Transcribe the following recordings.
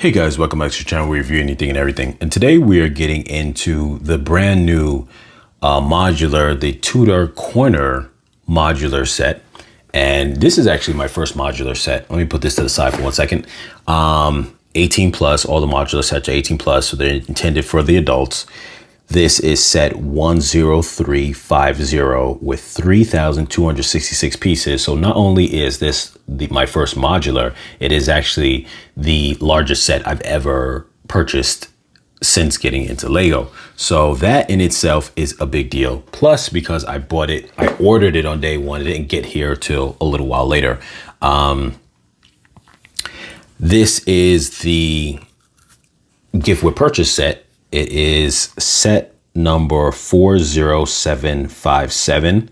Hey guys, welcome back to the channel. We review anything and everything. And today we are getting into the brand new modular, the Tudor corner modular set. And this is actually my first modular set. Let me put this to the side for 1 second. 18 plus, all the modular sets are 18 plus, so they're intended for the adults. This is set 10350 with 3,266 pieces. So not only is this my first modular, it is actually the largest set I've ever purchased since getting into Lego. So that in itself is a big deal. Plus, because I ordered it on day one, it didn't get here till a little while later. This is the gift with purchase set. It is set number 40757,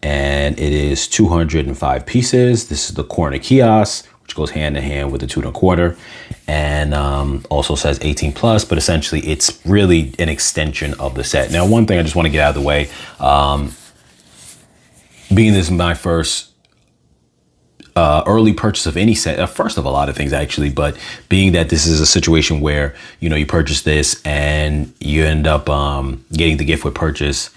and it is 205 pieces. This is the corner kiosk, which goes hand in hand with the Tudor quarter, and also says 18 plus, but essentially it's really an extension of the set. Now, one thing I just want to get out of the way, being this is my first early purchase of any set, first of a lot of things actually, but being that this is a situation where, you know, you purchase this and you end up getting the gift with purchase,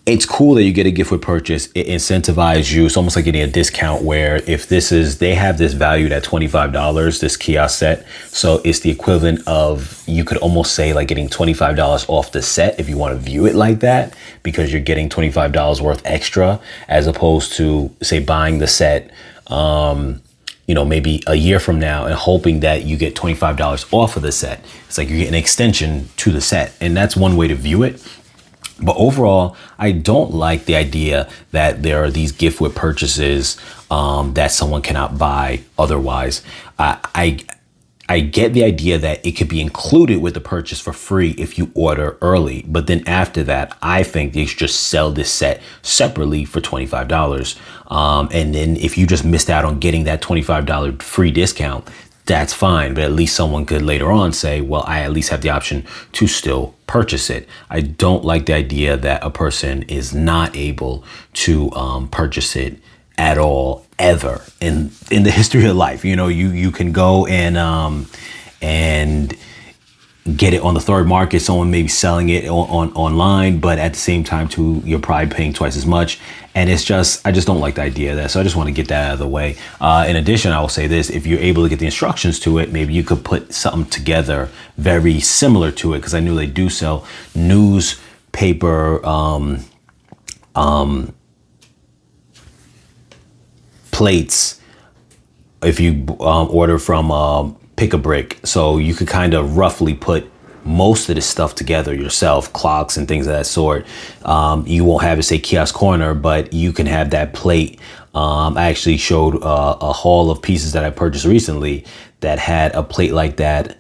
it's cool that you get a gift with purchase. It incentivizes you. It's almost like getting a discount where if they have this valued at $25, this kiosk set. So it's the equivalent of, you could almost say like getting $25 off the set if you want to view it like that, because you're getting $25 worth extra as opposed to say buying the set, you know, maybe a year from now and hoping that you get $25 off of the set. It's like you're getting an extension to the set, and that's one way to view it. But overall, I don't like the idea that there are these gift with purchases that someone cannot buy otherwise. I get the idea that it could be included with the purchase for free if you order early. But then after that, I think they should just sell this set separately for $25. And then if you just missed out on getting that $25 free discount, that's fine. But at least someone could later on say, well, I at least have the option to still purchase it. I don't like the idea that a person is not able to purchase it at all, ever in the history of life. You know, you can go and get it on the third market. Someone may be selling it online, but at the same time too, you're probably paying twice as much. And I just don't like the idea of that. So I just want to get that out of the way. In addition, I will say this: if you're able to get the instructions to it, maybe you could put something together very similar to it, because I knew they do sell newspaper plates if you order from Pick a Brick. So you could kind of roughly put most of this stuff together yourself, clocks and things of that sort. You won't have it say kiosk corner, but you can have that plate. I actually showed a haul of pieces that I purchased recently that had a plate like that,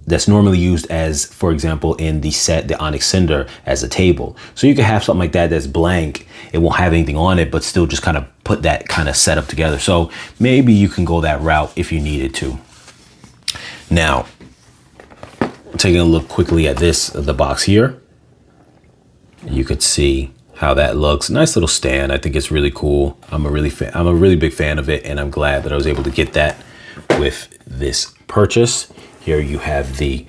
that's normally used as, for example, in the set, the Onyx Cinder, as a table. So you can have something like that that's blank. It won't have anything on it, but still just kind of put that kind of setup together. So maybe you can go that route if you needed to. Now, taking a look quickly at the box here, you could see how that looks. Nice little stand. I think it's really cool. I'm a really big fan of it, and I'm glad that I was able to get that with this purchase. Here you have the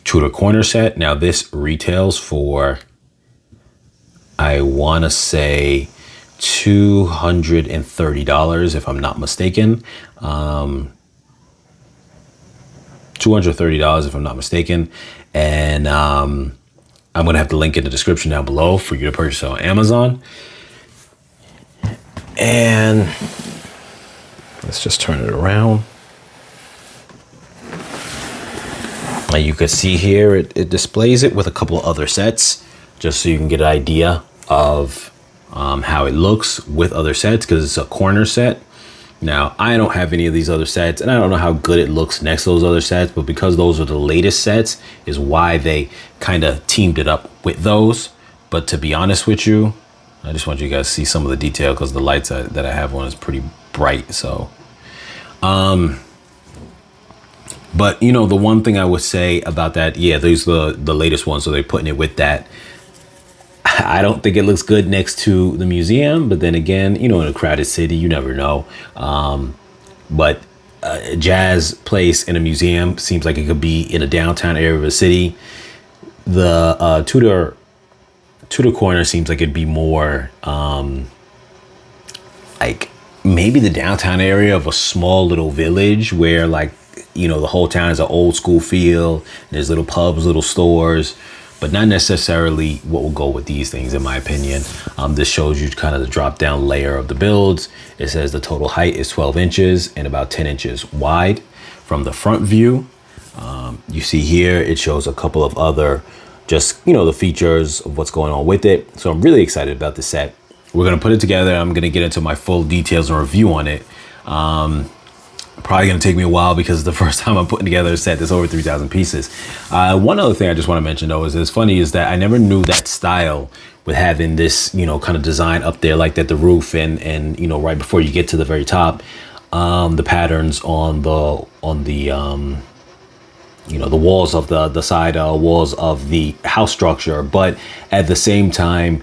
Tudor corner set. Now this retails for, I want to say, $230 if I'm not mistaken. $230 if I'm not mistaken. And I'm going to have the link in the description down below for you to purchase on Amazon. And let's just turn it around. Now you can see here, it displays it with a couple of other sets, just so you can get an idea of how it looks with other sets, because it's a corner set. Now, I don't have any of these other sets, and I don't know how good it looks next to those other sets, but because those are the latest sets is why they kind of teamed it up with those. But to be honest with you, I just want you guys to see some of the detail, because the lights that I have on is pretty bright. So, but you know, the one thing I would say about that, yeah, these are the latest ones, so they're putting it with that. I don't think it looks good next to the museum, but then again, you know, in a crowded city, you never know. But a jazz place in a museum. Seems like it could be in a downtown area of a city. The Tudor corner seems like it'd be more like maybe the downtown area of a small little village where, like, you know, the whole town is an old school feel. There's little pubs, little stores, but not necessarily what will go with these things, in my opinion. This shows you kind of the drop down layer of the builds. It says the total height is 12 inches and about 10 inches wide. From the front view, you see here, it shows a couple of other, just, you know, the features of what's going on with it. So I'm really excited about this set. We're going to put it together. I'm going to get into my full details and review on it. Probably going to take me a while because it's the first time I'm putting together a set that's over 3,000 pieces. One other thing I just want to mention, though, is it's funny is that I never knew that style with having this, you know, kind of design up there like that, the roof and you know, right before you get to the very top, the patterns on the you know, the walls of the side walls of the house structure. But at the same time,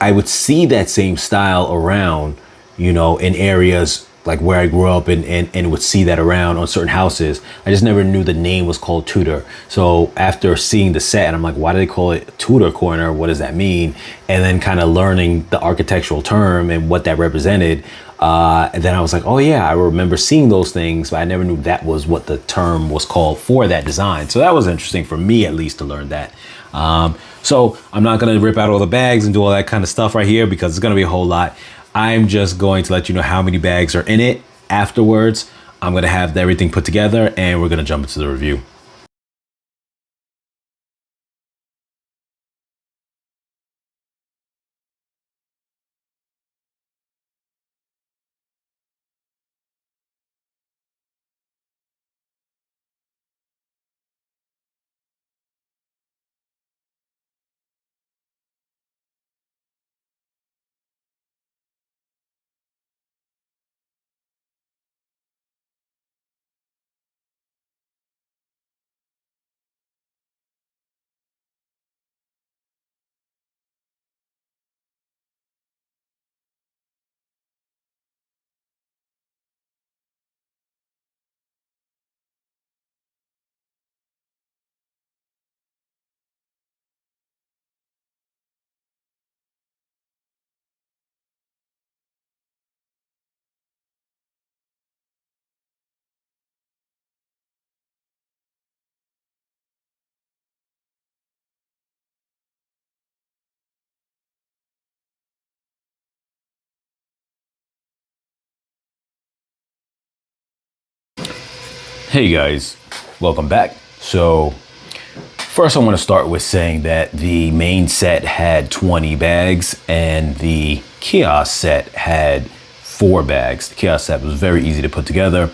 I would see that same style around, you know, in areas like where I grew up and would see that around on certain houses. I just never knew the name was called Tudor. So after seeing the set, and I'm like, why do they call it Tudor corner? What does that mean? And then kind of learning the architectural term and what that represented. And then I was like, oh yeah, I remember seeing those things, but I never knew that was what the term was called for that design. So that was interesting for me, at least, to learn that. So I'm not going to rip out all the bags and do all that kind of stuff right here because it's going to be a whole lot. I'm just going to let you know how many bags are in it. Afterwards, I'm going to have everything put together and we're going to jump into the review. Hey guys, welcome back. So first I want to start with saying that the main set had 20 bags and the Kiosk set had 4 bags. The Kiosk set was very easy to put together.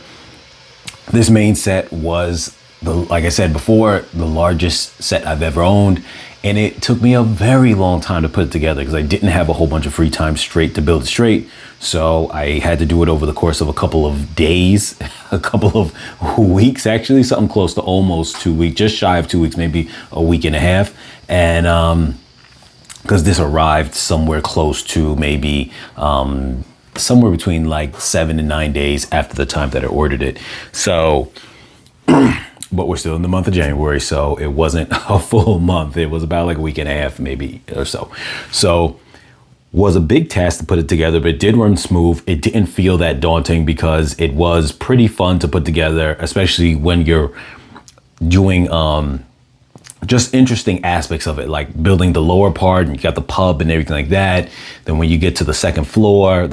This main set was, like I said before, the largest set I've ever owned. And it took me a very long time to put it together because I didn't have a whole bunch of free time straight to build it straight. So I had to do it over the course of a couple of days, a couple of weeks, actually, something close to almost 2 weeks, just shy of 2 weeks, maybe a week and a half. And because this arrived somewhere close to maybe somewhere between like 7 and 9 days after the time that I ordered it. So but we're still in the month of January, so it wasn't a full month. It was about like a week and a half, maybe, or so. So was a big task to put it together, but it did run smooth. It didn't feel that daunting because it was pretty fun to put together, especially when you're doing just interesting aspects of it, like building the lower part and you got the pub and everything like that. Then when you get to the second floor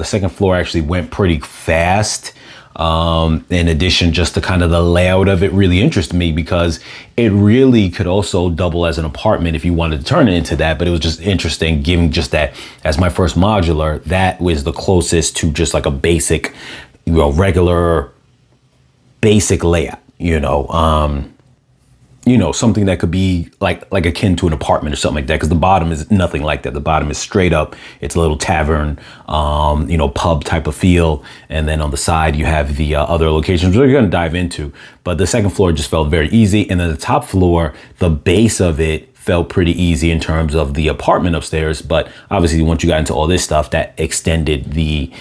actually went pretty fast. In addition, just to kind of the layout of it really interested me because it really could also double as an apartment if you wanted to turn it into that. But it was just interesting giving just that as my first modular. That was the closest to just like a basic, you know, regular basic layout, something that could be like akin to an apartment or something like that, because the bottom is nothing like that. The bottom is straight up. It's a little tavern, pub type of feel. And then on the side, you have the other locations we're going to dive into. But the second floor just felt very easy. And then the top floor, the base of it felt pretty easy in terms of the apartment upstairs. But obviously, once you got into all this stuff, that extended the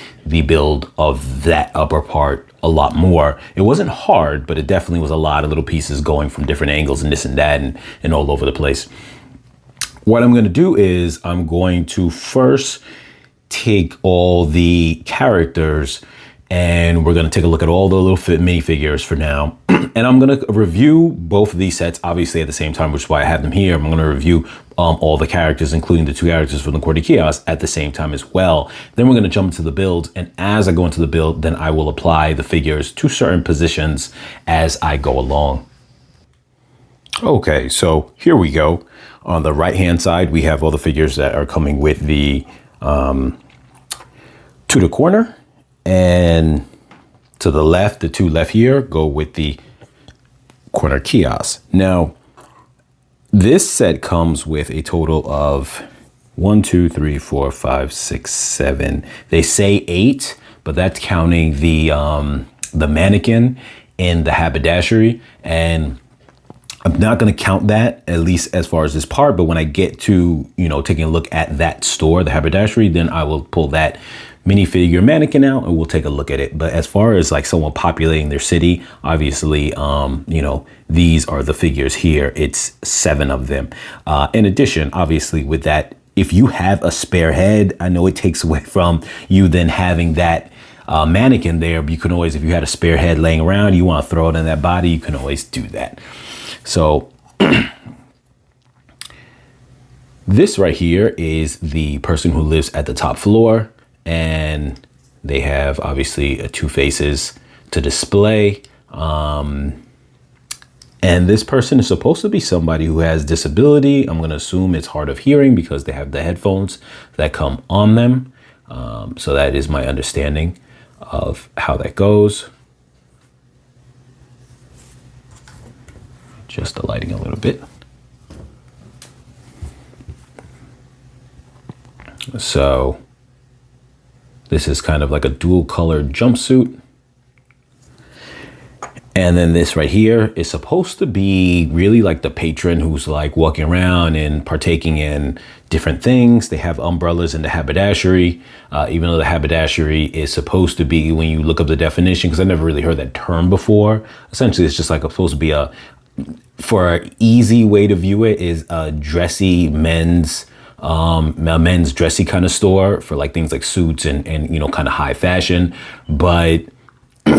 build of that upper part a lot more. It wasn't hard, but it definitely was a lot of little pieces going from different angles and this and that and all over the place. What I'm going to do is I'm going to first take all the characters and we're going to take a look at all the little minifigures for now. And I'm going to review both of these sets, obviously, at the same time, which is why I have them here. I'm going to review all the characters, including the 2 characters from the Quarter Kiosk at the same time as well. Then we're going to jump into the build. And as I go into the build, then I will apply the figures to certain positions as I go along. Okay, so here we go. On the right-hand side, we have all the figures that are coming with the Tudor corner. And to the left, the 2 left here go with the Corner Kiosk. Now, this set comes with a total of 1, 2, 3, 4, 5, 6, 7. They say 8, but that's counting the mannequin and the haberdashery. And I'm not going to count that, at least as far as this part. But when I get to, taking a look at that store, the haberdashery, then I will pull that minifigure mannequin out and we'll take a look at it. But as far as like someone populating their city, obviously, these are the figures here. It's 7 of them. In addition, obviously, with that, if you have a spare head, I know it takes away from you then having that mannequin there, but you can always, if you had a spare head laying around, you want to throw it in that body, you can always do that. So this right here is the person who lives at the top floor, and they have obviously 2 faces to display. And this person is supposed to be somebody who has disability. I'm going to assume it's hard of hearing because they have the headphones that come on them. So that is my understanding of how that goes. Just the lighting a little bit. So this is kind of like a dual colored jumpsuit. And then this right here is supposed to be really like the patron who's like walking around and partaking in different things. They have umbrellas in the haberdashery, even though the haberdashery is supposed to be, when you look up the definition, because I never really heard that term before. Essentially, it's just like supposed to be for an easy way to view it, is a dressy men's dressy kind of store for like things like suits and kind of high fashion. But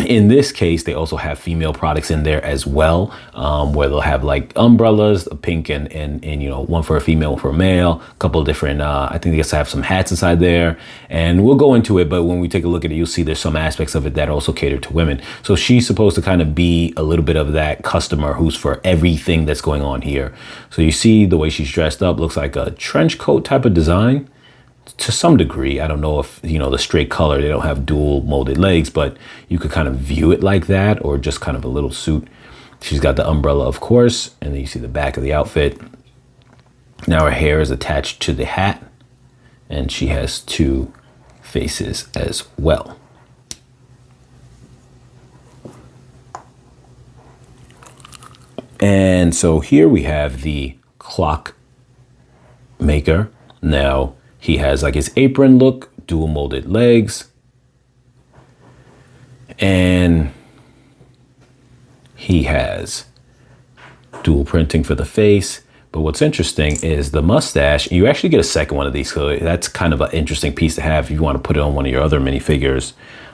in this case, they also have female products in there as well, where they'll have like umbrellas, a pink and one for a female, one for a male, a couple of different, I think they also have some hats inside there, and we'll go into it. But when we take a look at it, you'll see there's some aspects of it that also cater to women. So she's supposed to kind of be a little bit of that customer who's for everything that's going on here. So you see the way she's dressed up, looks like a trench coat type of design. To some degree, I don't know if, the straight color, they don't have dual molded legs, but you could kind of view it like that, or just kind of a little suit. She's got the umbrella, of course, and then you see the back of the outfit. Now her hair is attached to the hat, and she has 2 faces as well. And so here we have the Clockmaker. Now, he has like his apron look, dual molded legs, and he has dual printing for the face. But what's interesting is the mustache. You actually get a second one of these, so that's kind of an interesting piece to have if you want to put it on one of your other minifigures.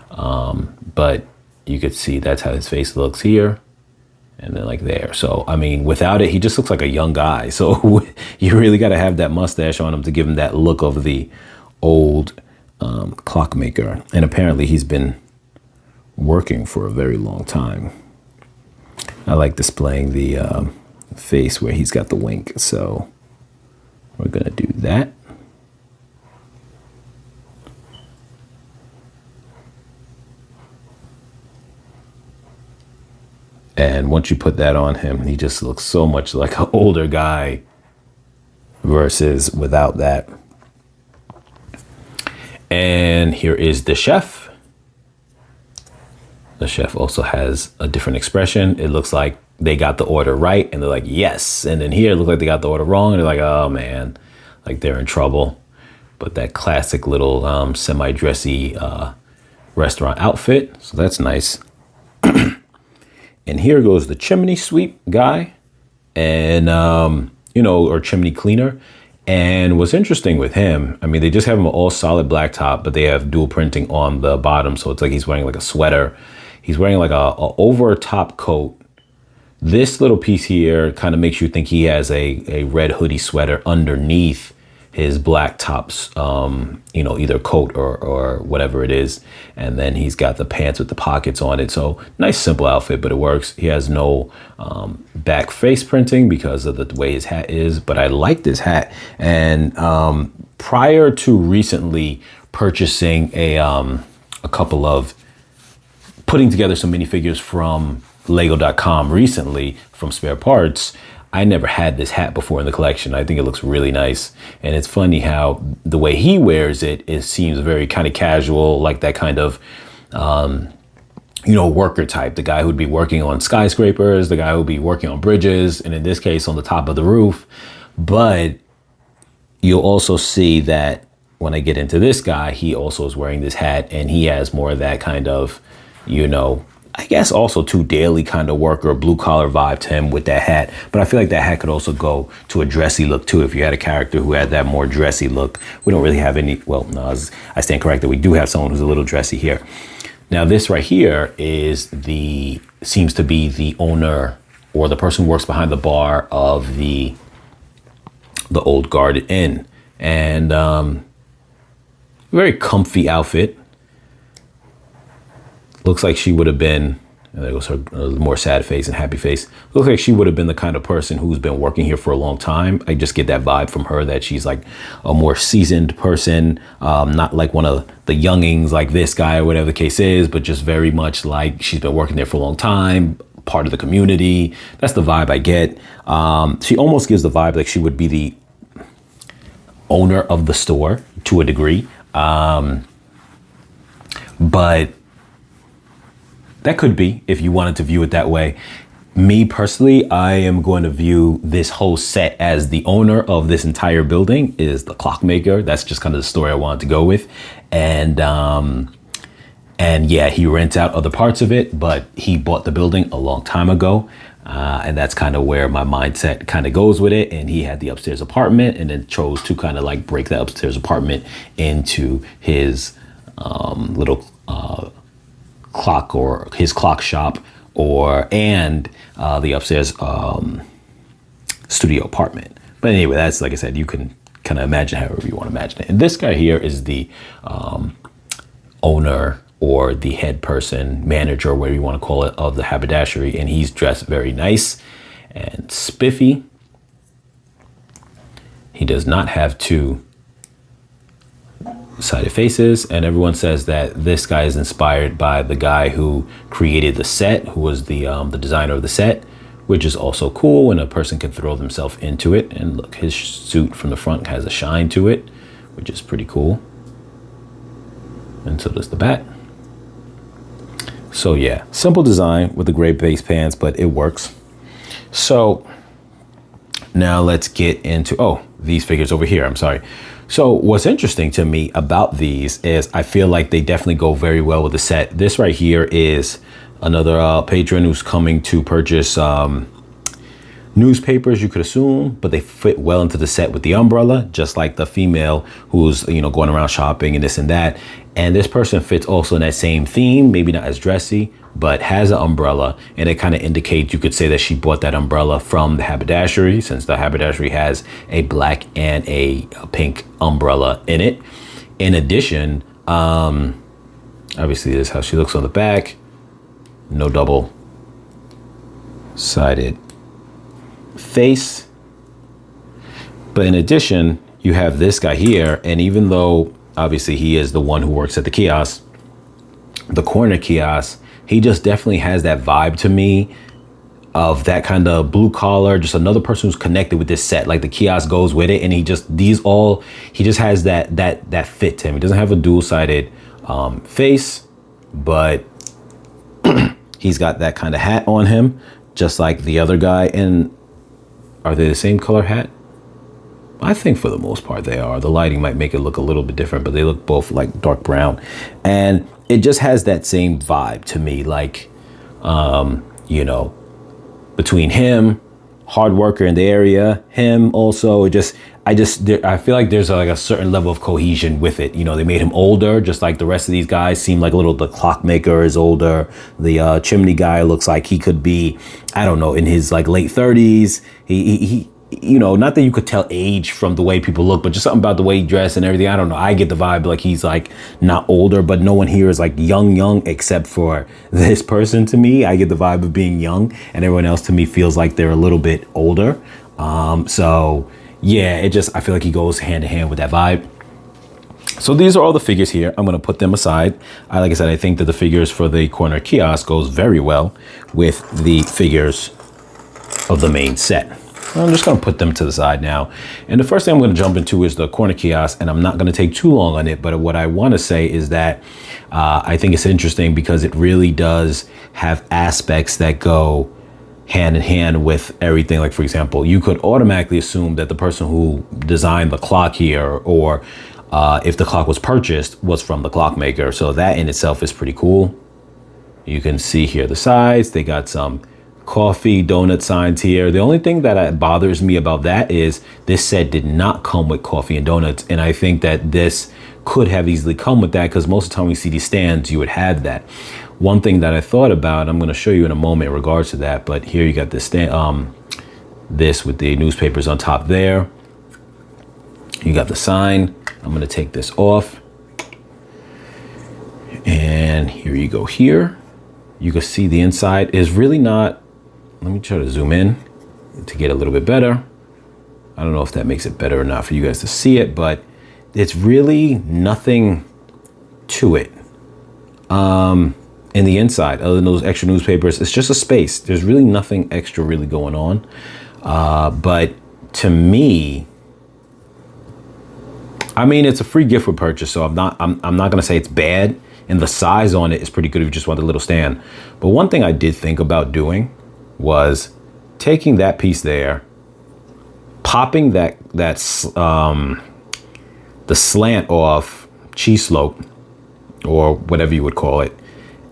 But you could see that's how his face looks here. And then like there. So, I mean, without it, he just looks like a young guy. So you really got to have that mustache on him to give him that look of the old Clockmaker. And apparently he's been working for a very long time. I like displaying the face where he's got the wink. So we're going to do that. And once you put that on him, he just looks so much like an older guy versus without that. And here is the chef. The chef also has a different expression. It looks like they got the order right and they're like, yes. And then here it looked like they got the order wrong and they're like, oh man, like they're in trouble. But that classic little semi-dressy restaurant outfit. So that's nice. And here goes the chimney sweep guy and, or chimney cleaner. And what's interesting with him, I mean, they just have him all solid blacktop, but they have dual printing on the bottom. So it's like he's wearing like a sweater. He's wearing like a over top coat. This little piece here kind of makes you think he has a red hoodie sweater underneath his black tops, either coat or whatever it is. And then he's got the pants with the pockets on it. So nice, simple outfit, but it works. He has no back face printing because of the way his hat is, but I like this hat. And prior to recently purchasing a couple of, putting together some minifigures from Lego.com recently from spare parts, I never had this hat before in the collection. I think it looks really nice. And it's funny how the way he wears it, it seems very kind of casual, like that kind of, worker type, the guy who'd be working on skyscrapers, the guy who'd be working on bridges, and in this case, on the top of the roof. But you'll also see that when I get into this guy, he also is wearing this hat and he has more of that kind of, I guess also too daily kind of worker, blue collar vibe to him with that hat. But I feel like that hat could also go to a dressy look too. If you had a character who had that more dressy look, we don't really have any, well, no, I stand corrected. We do have someone who's a little dressy here. Now this right here seems to be the owner or the person who works behind the bar of the Old Guard Inn. And very comfy outfit. Looks like she would have been, there goes her more sad face and happy face. Looks like she would have been the kind of person who's been working here for a long time. I just get that vibe from her that she's like a more seasoned person, not like one of the youngings like this guy or whatever the case is, but just very much like she's been working there for a long time, part of the community. That's the vibe I get. She almost gives the vibe like she would be the owner of the store to a degree. But that could be, if you wanted to view it that way. Me personally, I am going to view this whole set as the owner of this entire building is the Clockmaker. That's just kind of the story I wanted to go with. And yeah, he rents out other parts of it, but he bought the building a long time ago. And that's kind of where my mindset kind of goes with it. And he had the upstairs apartment and then chose to kind of like break that upstairs apartment into his little clock or his clock shop and the upstairs studio apartment. But anyway, that's, like I said, you can kind of imagine however you want to imagine it. And this guy here is the owner or the head person, manager, or whatever you want to call it, of the haberdashery. And he's dressed very nice and spiffy. He does not have two sided faces, and everyone says that this guy is inspired by the guy who created the set, who was the designer of the set, which is also cool when a person can throw themselves into it. And look, his suit from the front has a shine to it, which is pretty cool. And so does the back. So yeah, simple design with the gray base pants, but it works. So now let's get into, these figures over here, I'm sorry. So what's interesting to me about these is I feel like they definitely go very well with the set. This right here is another patron who's coming to purchase newspapers, you could assume, but they fit well into the set with the umbrella, just like the female who's, going around shopping and this and that. And this person fits also in that same theme, maybe not as dressy, but has an umbrella. And it kind of indicates, you could say that she bought that umbrella from the haberdashery, since the haberdashery has a black and a pink umbrella in it. In addition, obviously this is how she looks on the back. No double sided face. But in addition, you have this guy here. And even though obviously he is the one who works at the kiosk, the corner kiosk, he just definitely has that vibe to me of that kind of blue collar, just another person who's connected with this set. Like the kiosk goes with it, and he just has that fit to him. He doesn't have a dual-sided face, but he's got that kind of hat on him, just like the other guy. And are they the same color hat? I think for the most part they are. The lighting might make it look a little bit different, but they look both like dark brown. And it just has that same vibe to me, like, you know, between him, hard worker in the area, him also, I feel like there's like a certain level of cohesion with it. You know, they made him older, just like the rest of these guys seem like the Clockmaker is older. The chimney guy looks like he could be, I don't know, in his like late 30s. He you know, not that you could tell age from the way people look, but just something about the way he dressed and everything. I don't know. I get the vibe like he's like not older, but no one here is like young, except for this person to me. I get the vibe of being young, and everyone else to me feels like they're a little bit older. So yeah, I feel like he goes hand in hand with that vibe. So these are all the figures here. I'm going to put them aside. Like I said, I think that the figures for the corner kiosk goes very well with the figures of the main set. I'm just going to put them to the side now. And the first thing I'm going to jump into is the corner kiosk, and I'm not going to take too long on it. But what I want to say is that I think it's interesting because it really does have aspects that go hand in hand with everything. Like, for example, you could automatically assume that the person who designed the clock here, or if the clock was purchased, was from the Clockmaker. So that in itself is pretty cool. You can see here the sides. They got some coffee donut signs here. The only thing that bothers me about that is this set did not come with coffee and donuts, and I think that this could have easily come with that, because most of the time we see these stands, you would have that. One thing that I thought about, I'm going to show you in a moment in regards to that, but here you got this stand, this with the newspapers on top there. You got the sign. I'm going to take this off, and here you go. Here you can see the inside is really not. Let me try to zoom in to get a little bit better. I don't know if that makes it better or not for you guys to see it, but it's really nothing to it. In the inside, other than those extra newspapers, it's just a space. There's really nothing extra really going on. But to me, I mean, it's a free gift with purchase, so I'm not gonna say it's bad. And the size on it is pretty good if you just want a little stand. But one thing I did think about doing was taking that piece there, popping the slant off cheese slope, or whatever you would call it,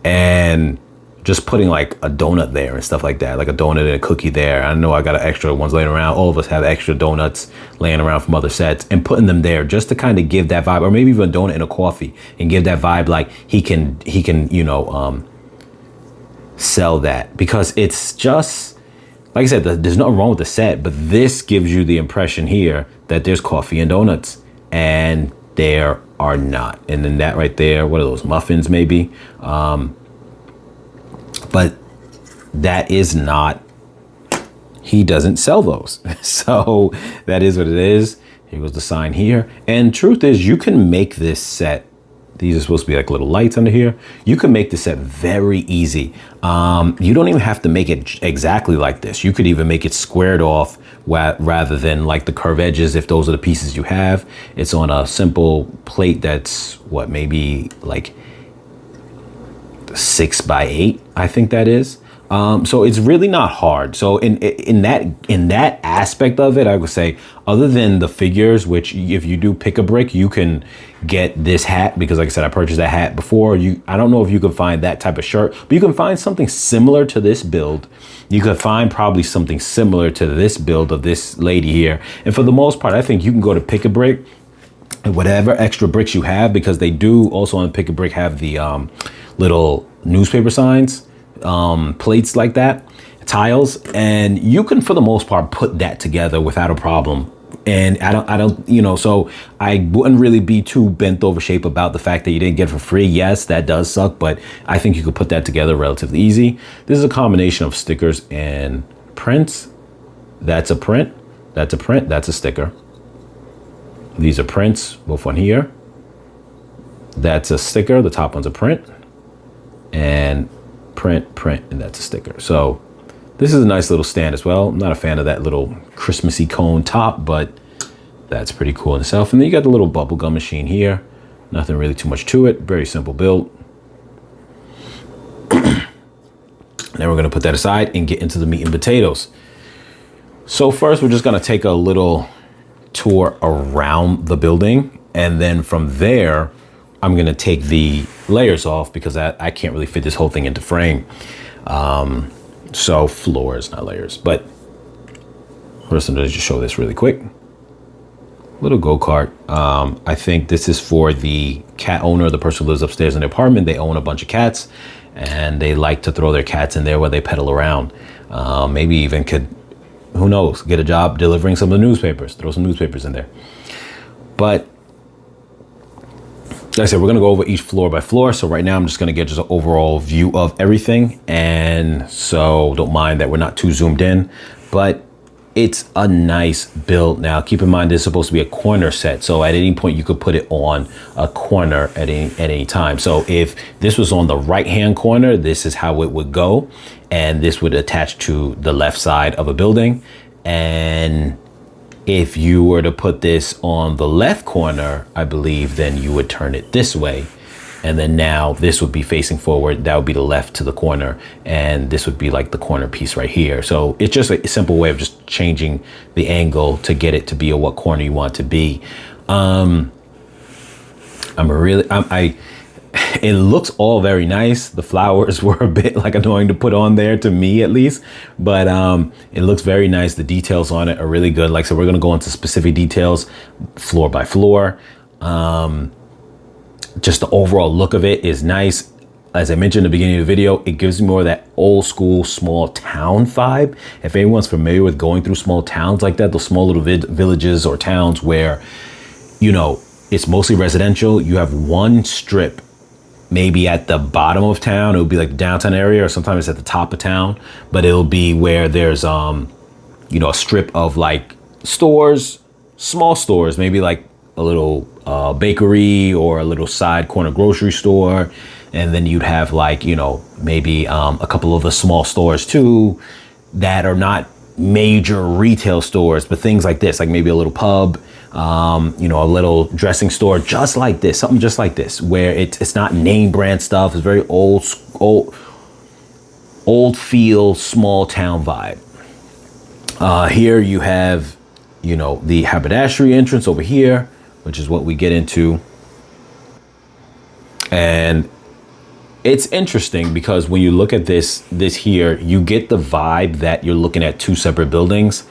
and just putting like a donut there and stuff like that, like a donut and a cookie there. I know I got extra ones laying around. All of us have extra donuts laying around from other sets, and putting them there just to kind of give that vibe, or maybe even a donut and a coffee, and give that vibe like he can, you know, sell that, because it's just, like I said, there's nothing wrong with the set, but this gives you the impression here that there's coffee and donuts, and there are not. And then that right there, what are those, muffins maybe? But that is not, he doesn't sell those. So that is what it is. Here goes the sign here. And truth is, you can make this set, these are supposed to be like little lights under here. You can make this set very easy. You don't even have to make it exactly like this. You could even make it squared off rather than like the curved edges, if those are the pieces you have. It's on a simple plate that's what, maybe like 6x8, I think that is. So it's really not hard. So in that aspect of it, I would say, other than the figures, which if you do pick a brick, you can get this hat, because like I said, I purchased that hat before. I don't know if you can find that type of shirt, but you can find something similar to this build. You could find probably something similar to this build of this lady here. And for the most part, I think you can go to pick a brick and whatever extra bricks you have, because they do also on pick a brick have the little newspaper signs, plates like that, tiles, and you can for the most part put that together without a problem. And I don't, you know, so I wouldn't really be too bent over shape about the fact that you didn't get it for free. Yes, that does suck, but I think you could put that together relatively easy. This is a combination of stickers and prints. That's a print, that's a print, that's a sticker. These are prints, both on here. That's a sticker, the top one's a print, and print, and that's a sticker. So this is a nice little stand as well. I'm not a fan of that little Christmassy cone top, but that's pretty cool in itself. And then you got the little bubble gum machine here. Nothing really too much to it. Very simple build. And Now we're gonna put that aside and get into the meat and potatoes. So first, we're just gonna take a little tour around the building. And then from there, I'm gonna take the layers off because I can't really fit this whole thing into frame. So floors, not layers. But first, I'm gonna just show this really quick. Little go-kart. I think this is for the cat owner, the person who lives upstairs in their apartment. They own a bunch of cats and they like to throw their cats in there while they pedal around. Maybe even could, who knows, get a job delivering some of the newspapers, throw some newspapers in there. But like I said, we're gonna go over each floor by floor. So right now I'm just gonna get just an overall view of everything. And so don't mind that we're not too zoomed in, but it's a nice build. Now, keep in mind, this is supposed to be a corner set. So at any point you could put it on a corner at any time. So if this was on the right-hand corner, this is how it would go. And this would attach to the left side of a building. And if you were to put this on the left corner, I believe, then you would turn it this way. And then now this would be facing forward. That would be the left to the corner. And this would be like the corner piece right here. So it's just a simple way of just changing the angle to get it to be what corner you want it to be. It looks all very nice. The flowers were a bit like annoying to put on there, to me at least, but it looks very nice. The details on it are really good. Like, so we're gonna go into specific details floor by floor. Just the overall look of it is nice. As I mentioned in the beginning of the video, it gives me more of that old school small town vibe. If anyone's familiar with going through small towns like that, those small little villages or towns where, you know, it's mostly residential. You have one strip, maybe at the bottom of town. It would be like the downtown area, or sometimes it's at the top of town, but it'll be where there's, you know, a strip of like stores, small stores, maybe like a little bakery or a little side corner grocery store. And then you'd have like, you know, maybe a couple of the small stores too that are not major retail stores, but things like this, like maybe a little pub, you know, a little dressing store, just like this, something just like this, where it's not name brand stuff. It's very old feel, small town vibe. Here you have, you know, the haberdashery entrance over here, which is what we get into. And it's interesting because when you look at this here, you get the vibe that you're looking at two separate buildings.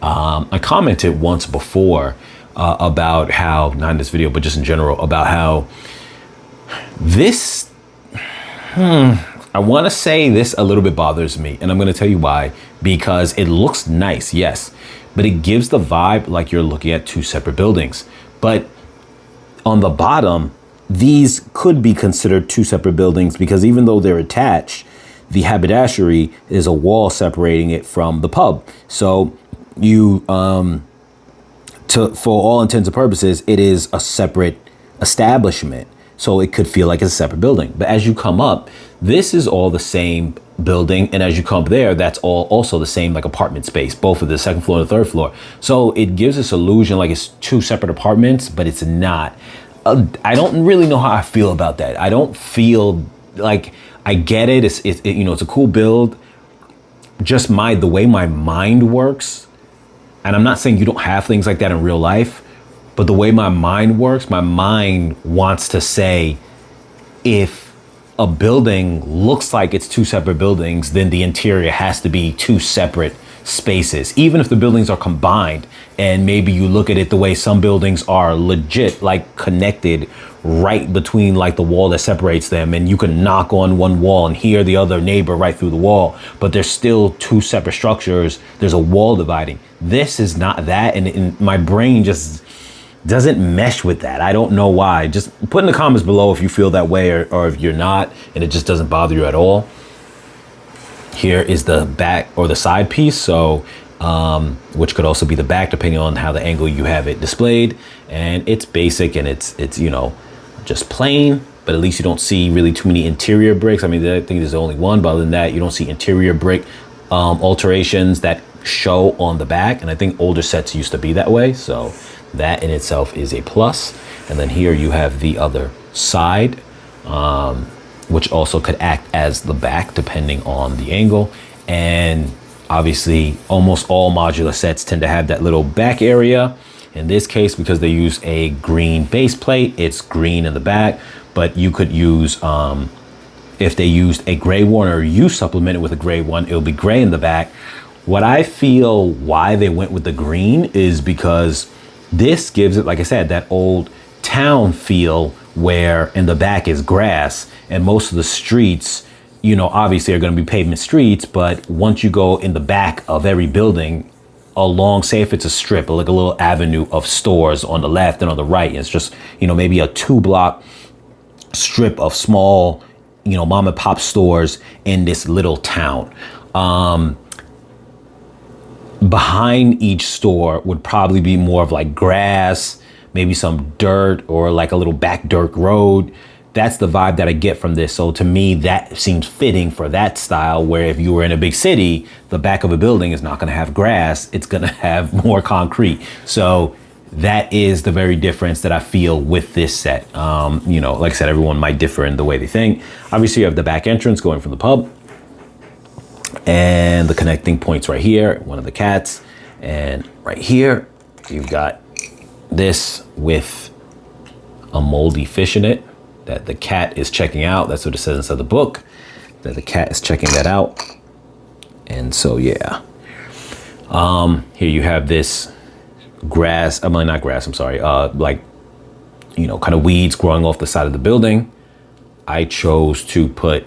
I commented once before about how, not in this video, but just in general, about how this, I want to say this a little bit bothers me. And I'm going to tell you why. Because it looks nice, yes, but it gives the vibe like you're looking at two separate buildings. But on the bottom, these could be considered two separate buildings because even though they're attached, the haberdashery is a wall separating it from the pub. So you, for all intents and purposes, it is a separate establishment. So it could feel like it's a separate building. But as you come up, this is all the same building. And as you come up there, that's all also the same like apartment space, both of the second floor and the third floor. So it gives this illusion like it's two separate apartments, but it's not. I don't really know how I feel about that. I don't feel like, I get it. It's you know, it's a cool build. Just the way my mind works. And I'm not saying you don't have things like that in real life, but the way my mind works, my mind wants to say, if a building looks like it's two separate buildings, then the interior has to be two separate spaces, even if the buildings are combined. And maybe you look at it the way some buildings are legit, like connected right between like the wall that separates them, and you can knock on one wall and hear the other neighbor right through the wall, but there's still two separate structures. There's a wall dividing. This is not that, and my brain just doesn't mesh with that. I don't know why. Just put in the comments below if you feel that way or if you're not and it just doesn't bother you at all. Here is the back or the side piece, so which could also be the back depending on how the angle you have it displayed. And it's basic and it's you know, just plain, but at least you don't see really too many interior bricks. I mean, I think there's only one, but other than that, you don't see interior brick alterations that show on the back. And I think older sets used to be that way, so that in itself is a plus. And then here you have the other side. which also could act as the back depending on the angle. And obviously almost all modular sets tend to have that little back area. In this case, because they use a green base plate, it's green in the back, but you could use, if they used a gray one or you supplement it with a gray one, it'll be gray in the back. What I feel why they went with the green is because this gives it, like I said, that old town feel where in the back is grass, and most of the streets, you know, obviously are going to be pavement streets, but once you go in the back of every building, along, say if it's a strip or like a little avenue of stores on the left and on the right, it's just, you know, maybe a 2-block strip of small, you know, mom and pop stores in this little town. Behind each store would probably be more of like grass, maybe some dirt or like a little back dirt road. That's the vibe that I get from this. So to me, that seems fitting for that style, where if you were in a big city, the back of a building is not going to have grass. It's going to have more concrete. So that is the very difference that I feel with this set. You know, like I said, everyone might differ in the way they think. Obviously, you have the back entrance going from the pub and the connecting points right here, one of the cats. And right here, you've got this with a moldy fish in it that the cat is checking out. That's what it says inside the book, that the cat is checking that out. And so, yeah. Here you have this grass, I mean, not grass, I'm sorry, like, you know, kind of weeds growing off the side of the building. I chose to put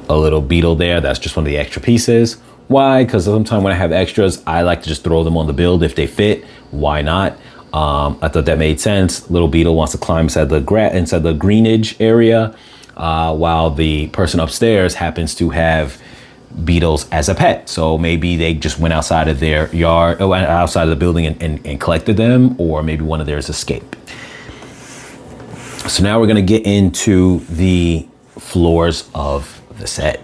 a little beetle there. That's just one of the extra pieces. Why? Because sometimes when I have extras, I like to just throw them on the build if they fit. Why not? I thought that made sense. Little beetle wants to climb inside the greenage area, while the person upstairs happens to have beetles as a pet. So maybe they just went outside of their yard, or outside of the building and collected them, or maybe one of theirs escaped. So now we're gonna get into the floors of the set.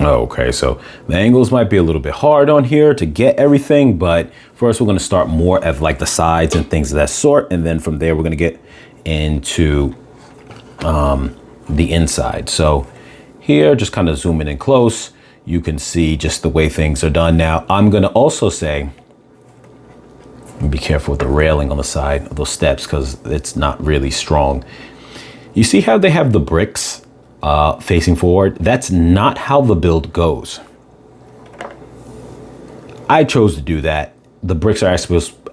Okay, so the angles might be a little bit hard on here to get everything, but first we're going to start more of like the sides and things of that sort, and then from there we're going to get into the inside. So here, just kind of zooming in close, you can see just the way things are done. Now I'm going to also say, be careful with the railing on the side of those steps because it's not really strong. You see how they have the bricks facing forward? That's not how the build goes. I chose to do that. The bricks are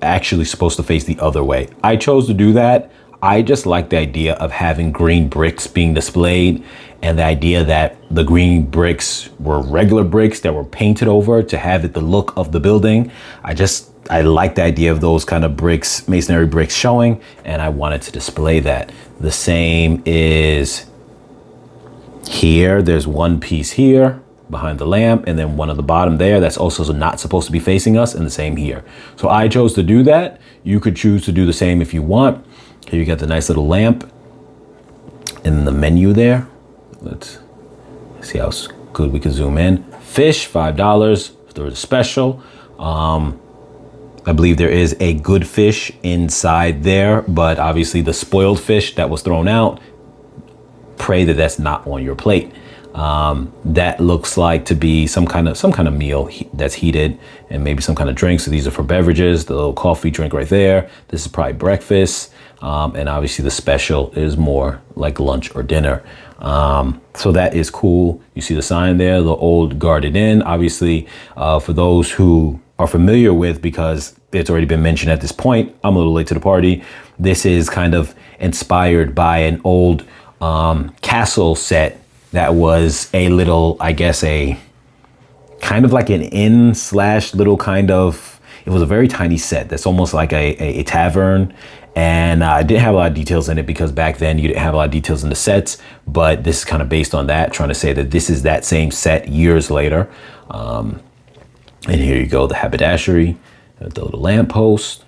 actually supposed to face the other way. I chose to do that. I just like the idea of having green bricks being displayed, and the idea that the green bricks were regular bricks that were painted over to have it the look of the building. I like the idea of those kind of bricks, masonry bricks showing, and I wanted to display that. The same is here. There's one piece here behind the lamp, and then one at the bottom there that's also not supposed to be facing us, and the same here. So I chose to do that. You could choose to do the same if you want. Here you got the nice little lamp in the menu there. Let's see how good we can zoom in. Fish, $5 for the special. I believe there is a good fish inside there, but obviously the spoiled fish that was thrown out, pray that that's not on your plate. That looks like to be some kind of meal that's heated, and maybe some kind of drink. So these are for beverages. The little coffee drink right there. This is probably breakfast. And obviously the special is more like lunch or dinner. So that is cool. You see the sign there, the old Guarded Inn. Obviously, for those who are familiar with, because it's already been mentioned at this point, I'm a little late to the party. This is kind of inspired by an old castle set that was a little, I guess, a kind of like an inn slash little kind of, it was a very tiny set that's almost like a tavern. And I didn't have a lot of details in it because back then you didn't have a lot of details in the sets, but this is kind of based on that, trying to say that this is that same set years later. And here you go, the haberdashery, the little lamppost.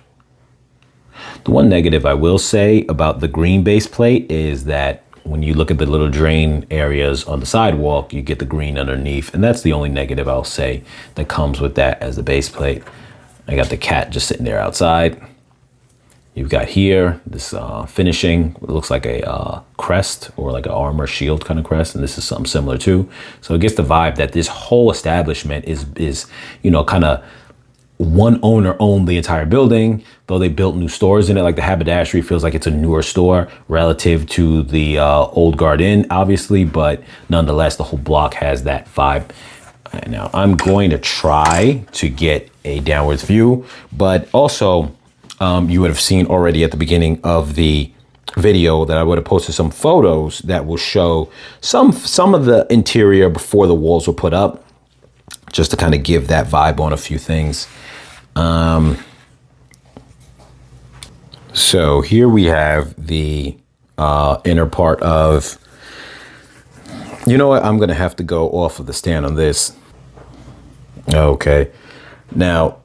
The one negative I will say about the green base plate is that when you look at the little drain areas on the sidewalk, you get the green underneath. And that's the only negative I'll say that comes with that as the base plate. I got the cat just sitting there outside. You've got here this finishing. It looks like a crest or like an armor shield kind of crest, and this is something similar too. So it gets the vibe that this whole establishment is you know, kind of one owner owned the entire building, though they built new stores in it. Like the haberdashery feels like it's a newer store relative to the old Guard Inn, obviously, but nonetheless, the whole block has that vibe. Right, now I'm going to try to get a downwards view, but also you would have seen already at the beginning of the video that I would have posted some photos that will show some of the interior before the walls were put up, just to kind of give that vibe on a few things. So here we have the inner part of, you know what, I'm gonna have to go off of the stand on this. Okay, now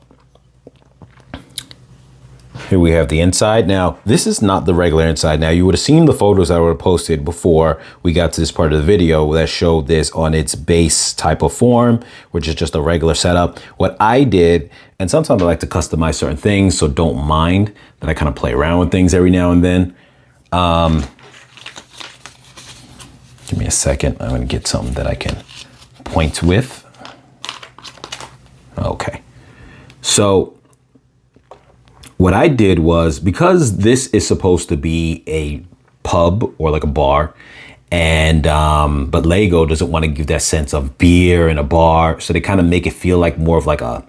here we have the inside. Now, this is not the regular inside. Now, you would have seen the photos that were posted before we got to this part of the video that showed this on its base type of form, which is just a regular setup. What I did, and sometimes I like to customize certain things, so don't mind that I kind of play around with things every now and then. Give me a second. I'm going to get something that I can point with. Okay. So what I did was, because this is supposed to be a pub or like a bar, and but Lego doesn't want to give that sense of beer in a bar, so they kind of make it feel like more of like a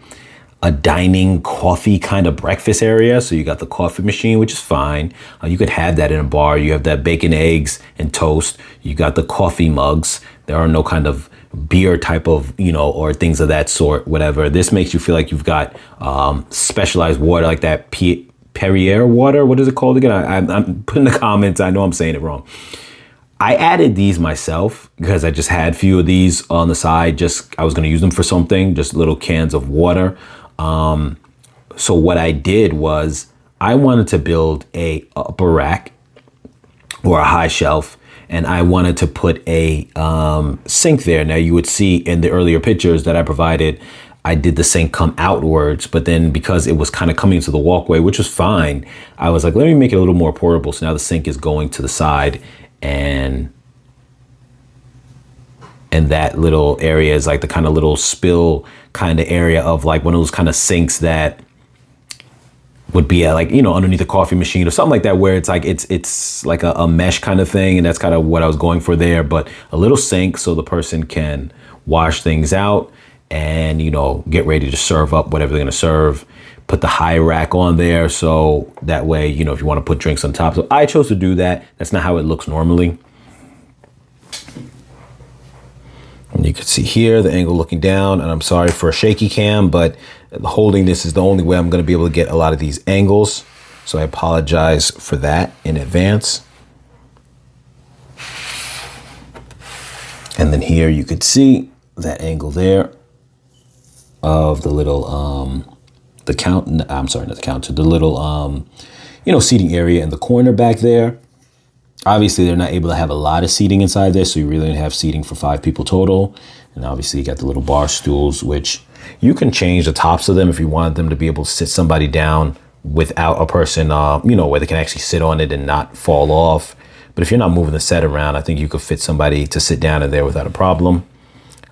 dining coffee kind of breakfast area. So you got the coffee machine, which is fine. You could have that in a bar. You have that bacon, eggs, and toast. You got the coffee mugs. There are no kind of beer type of, you know, or things of that sort, whatever. This makes you feel like you've got specialized water, like that Perrier water. What is it called again? I'm putting the comments. I know I'm saying it wrong. I added these myself because I just had a few of these on the side. I was going to use them for something, just little cans of water. So what I did was I wanted to build a upper rack or a high shelf, and I wanted to put a sink there. Now you would see in the earlier pictures that I provided, I did the sink come outwards, but then because it was kind of coming to the walkway, which was fine, I was like, let me make it a little more portable. So now the sink is going to the side, and that little area is like the kind of little spill kind of area of like one of those kind of sinks that would be at, like, you know, underneath a coffee machine or something like that, where it's like it's like a mesh kind of thing, and that's kind of what I was going for there. But a little sink so the person can wash things out and, you know, get ready to serve up whatever they're gonna serve. Put the high rack on there so that way, you know, if you want to put drinks on top. So I chose to do that. That's not how it looks normally. And you can see here the angle looking down, and I'm sorry for a shaky cam, but holding this is the only way I'm going to be able to get a lot of these angles. So I apologize for that in advance. And then here you could see that angle there of the little, the little, you know, seating area in the corner back there. Obviously, they're not able to have a lot of seating inside there, so you really have seating for 5 people total. And obviously, you got the little bar stools, which you can change the tops of them if you wanted them to be able to sit somebody down without a person, you know, where they can actually sit on it and not fall off. But if you're not moving the set around, I think you could fit somebody to sit down in there without a problem.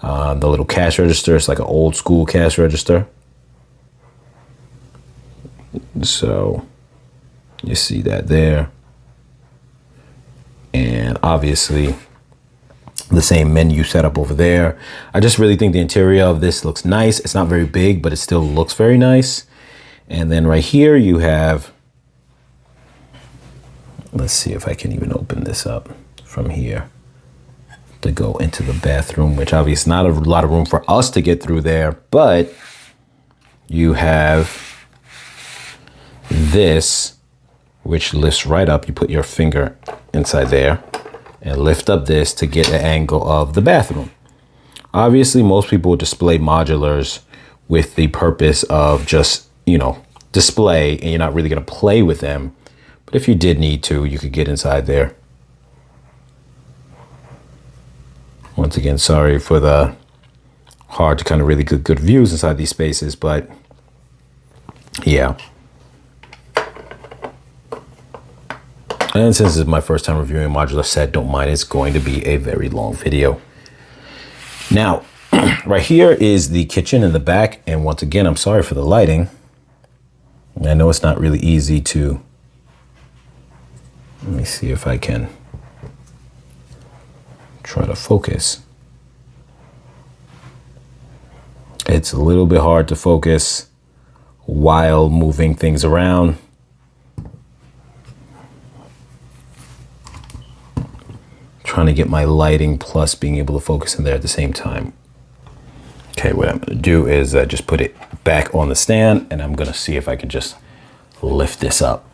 The little cash register, it's like an old school cash register. So you see that there. And obviously the same menu setup over there. I just really think the interior of this looks nice. It's not very big, but it still looks very nice. And then right here you have, let's see if I can even open this up from here to go into the bathroom, which obviously not a lot of room for us to get through there, but you have this, which lifts right up. You put your finger inside there and lift up this to get an angle of the bathroom. Obviously, most people display modulars with the purpose of just, you know, display, and you're not really going to play with them. But if you did need to, you could get inside there. Once again, sorry for the hard to kind of really get good views inside these spaces, but yeah. And since this is my first time reviewing a modular set, don't mind, it's going to be a very long video. Now, right here is the kitchen in the back. And once again, I'm sorry for the lighting. I know it's not really easy to, let me see if I can try to focus. It's a little bit hard to focus while moving things around. Trying to get my lighting plus being able to focus in there at the same time. Okay, what I'm gonna do is just put it back on the stand, and I'm gonna see if I can just lift this up.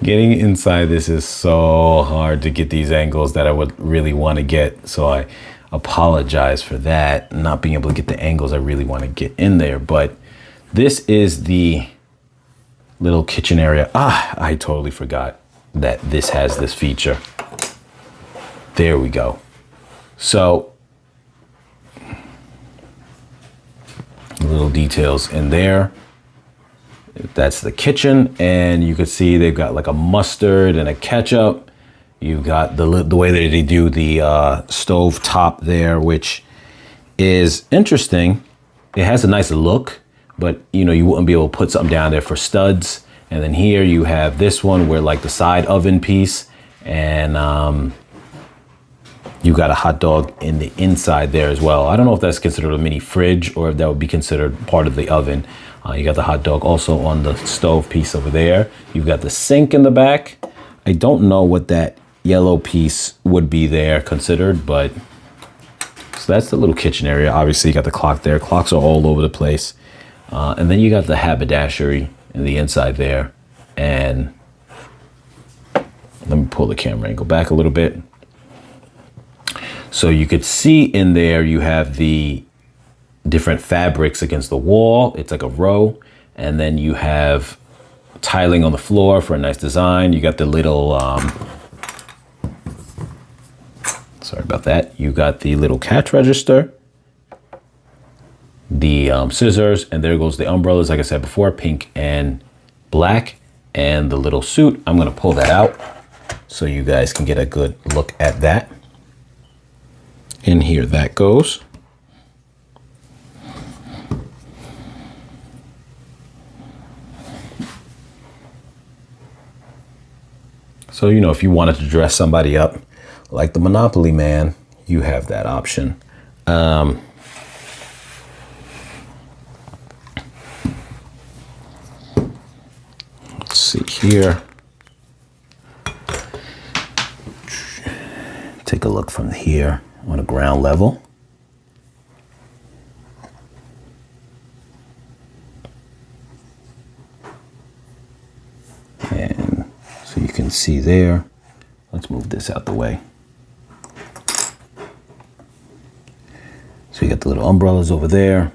Getting inside this is so hard to get these angles that I would really want to get, so I apologize for that, not being able to get the angles I really want to get in there. But this is the little kitchen area. I totally forgot that this has this feature. There we go. So little details in there. That's the kitchen, and you can see they've got like a mustard and a ketchup. You've got the way that they do the stove top there, which is interesting. It has a nice look, but you know, you wouldn't be able to put something down there for studs. And then here you have this one where like the side oven piece, and you got a hot dog in the inside there as well. I don't know if that's considered a mini fridge or if that would be considered part of the oven. You got the hot dog also on the stove piece over there. You've got the sink in the back. I don't know what that yellow piece would be there considered, but so that's the little kitchen area. Obviously you got the clock there. Clocks are all over the place. And then you got the haberdashery in the inside there. And let me pull the camera angle back a little bit. So you could see in there, you have the different fabrics against the wall. It's like a row. And then you have tiling on the floor for a nice design. You got the little, sorry about that. You got the little cash register, the scissors, and there goes the umbrellas. Like I said before, pink and black, and the little suit. I'm gonna pull that out so you guys can get a good look at that. And here that goes. So, you know, if you wanted to dress somebody up like the Monopoly Man, you have that option. Let's see here. Take a look from here on a ground level. And so you can see there. Let's move this out the way. So you got the little umbrellas over there.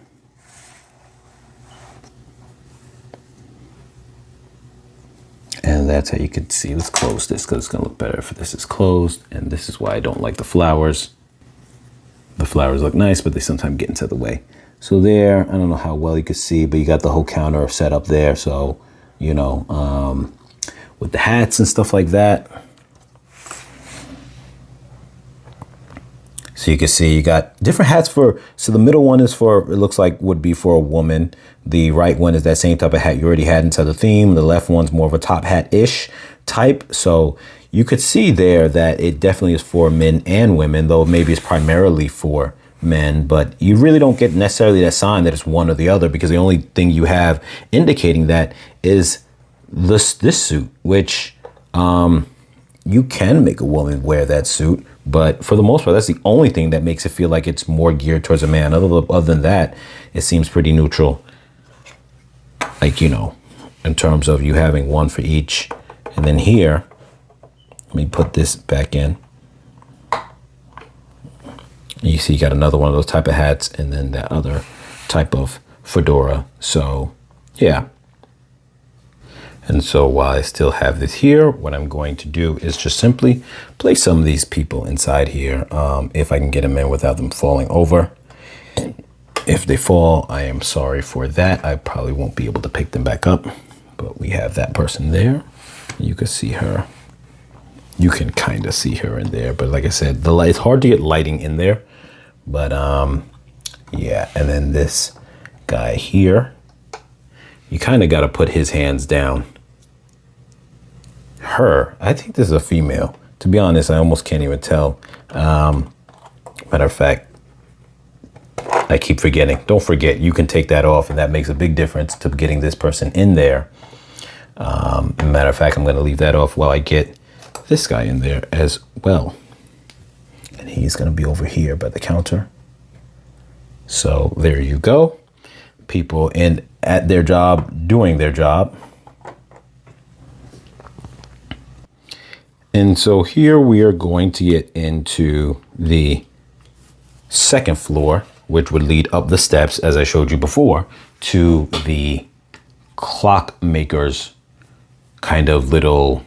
And that's how you can see. Let's close this because it's gonna look better if this is closed. And this is why I don't like the flowers. The flowers look nice, but they sometimes get into the way. So there, I don't know how well you can see, but you got the whole counter set up there. So, you know, with the hats and stuff like that. So you can see you got different hats for, so the middle one is for, it looks like would be for a woman. The right one is that same type of hat you already had inside the theme. The left one's more of a top hat-ish type. So you could see there that it definitely is for men and women, though maybe it's primarily for men, but you really don't get necessarily that sign that it's one or the other, because the only thing you have indicating that is this suit, which you can make a woman wear that suit, but for the most part, that's the only thing that makes it feel like it's more geared towards a man. Other than that, it seems pretty neutral. Like, you know, in terms of you having one for each. And then here, let me put this back in. You see you got another one of those type of hats, and then that other type of fedora. So yeah. And so while I still have this here, what I'm going to do is just simply place some of these people inside here, if I can get them in without them falling over. If they fall, I am sorry for that. I probably won't be able to pick them back up, but we have that person there. You can see her. You can kind of see her in there, but like I said, the light, it's hard to get lighting in there, but yeah. And then this guy here, you kind of got to put his hands down. Her, I think this is a female. To be honest, I almost can't even tell. Matter of fact, I keep forgetting. Don't forget, you can take that off, and that makes a big difference to getting this person in there. Matter of fact, I'm going to leave that off while I get this guy in there as well. And he's going to be over here by the counter. So there you go. People in at their job, doing their job. And so here we are going to get into the second floor, which would lead up the steps, as I showed you before, to the Clockmaker's kind of little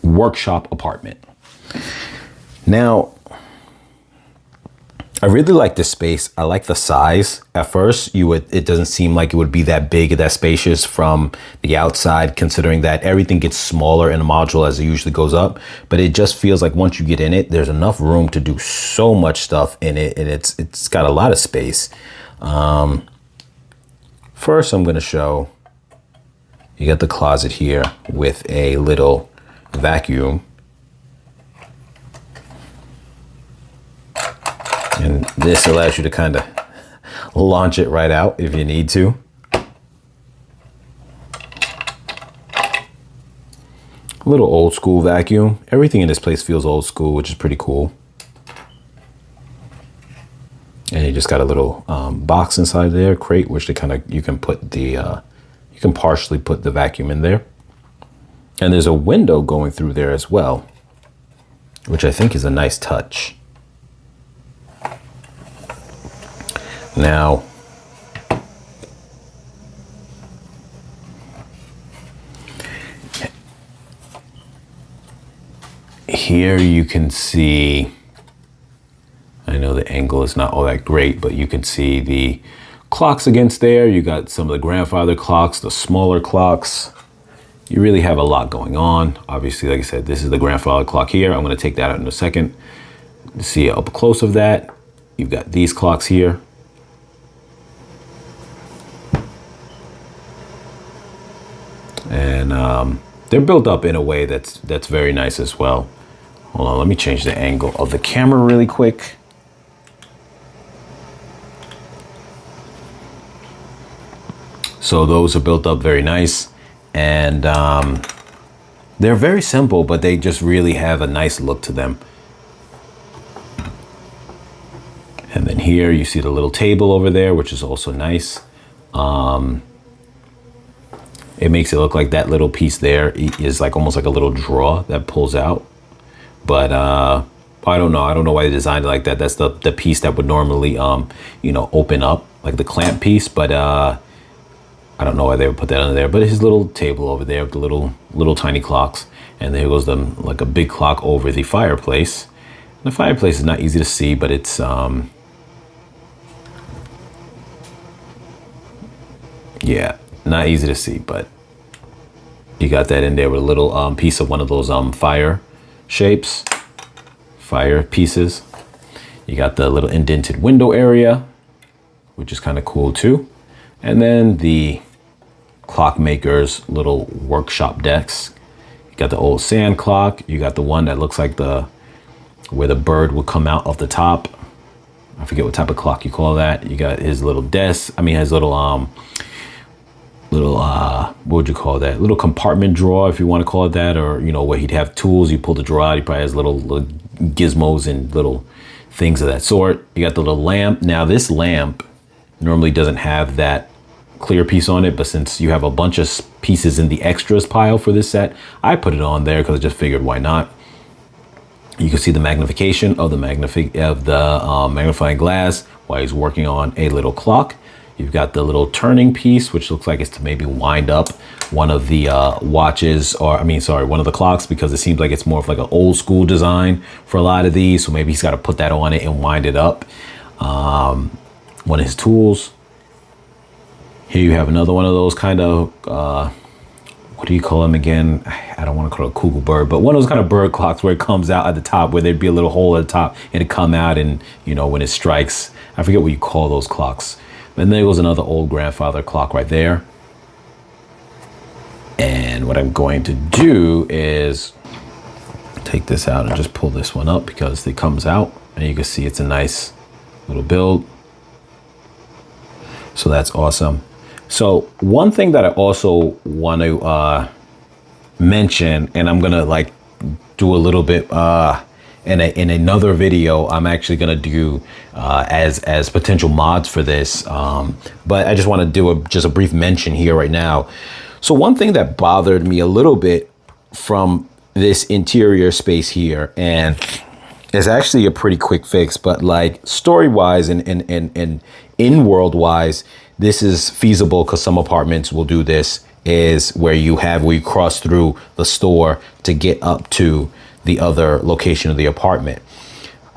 workshop apartment. Now, I really like this space. I like the size. At first, it doesn't seem like it would be that big or that spacious from the outside, considering that everything gets smaller in a module as it usually goes up. But it just feels like once you get in it, there's enough room to do so much stuff in it, and it's got a lot of space. First, I'm going to show you got the closet here with a little vacuum. And this allows you to kind of launch it right out if you need to. A little old school vacuum. Everything in this place feels old school, which is pretty cool. And you just got a little box inside there, crate, which you can put the you can partially put the vacuum in there. And there's a window going through there as well, which I think is a nice touch. Now, here you can see, I know the angle is not all that great, but you can see the clocks against there. You got some of the grandfather clocks, the smaller clocks. You really have a lot going on. Obviously, like I said, this is the grandfather clock here. I'm going to take that out in a second to see up close of that. You've got these clocks here. And they're built up in a way that's very nice as well. Hold on, let me change the angle of the camera really quick. So those are built up very nice, and they're very simple, but they just really have a nice look to them. And then here you see the little table over there, which is also nice. It makes it look like that little piece there is like almost like a little drawer that pulls out. But I don't know. I don't know why they designed it like that. That's the piece that would normally, you know, open up, like the clamp piece. But I don't know why they would put that under there. But his little table over there with the little tiny clocks. And there goes like a big clock over the fireplace. And the fireplace is not easy to see, but it's yeah, not easy to see, but you got that in there with a little piece of one of those fire shapes, fire pieces. You got the little indented window area, which is kind of cool too. And then the Clockmaker's little workshop decks. You got the old sand clock. You got the one that looks like where the bird would come out of the top. I forget what type of clock you call that. You got his little desk. I mean, his little what would you call that? Little compartment drawer, if you want to call it that, or you know, where he'd have tools. You pull the drawer out. He probably has little gizmos and little things of that sort. You got the little lamp. Now this lamp normally doesn't have that clear piece on it, but since you have a bunch of pieces in the extras pile for this set, I put it on there because I just figured why not. You can see the magnification of the magnifying glass while he's working on a little clock. You've got the little turning piece, which looks like it's to maybe wind up one of the watches, or one of the clocks, because it seems like it's more of like an old school design for a lot of these. So maybe he's got to put that on it and wind it up. one of his tools. Here you have another one of those kind of, what do you call them again? I don't want to call it a kugel bird, but one of those kind of bird clocks where it comes out at the top, where there'd be a little hole at the top and it come out, and you know, when it strikes, I forget what you call those clocks. And there goes another old grandfather clock right there. And what I'm going to do is take this out and just pull this one up because it comes out and you can see it's a nice little build. So that's awesome. So one thing that I also want to mention, and I'm gonna like do a little bit in another video, I'm actually gonna do as potential mods for this, but I just want to do just a brief mention here right now. So one thing that bothered me a little bit from this interior space here, and it's actually a pretty quick fix, but like story-wise and in-world wise, this is feasible because some apartments will do this, is where you cross through the store to get up to the other location of the apartment.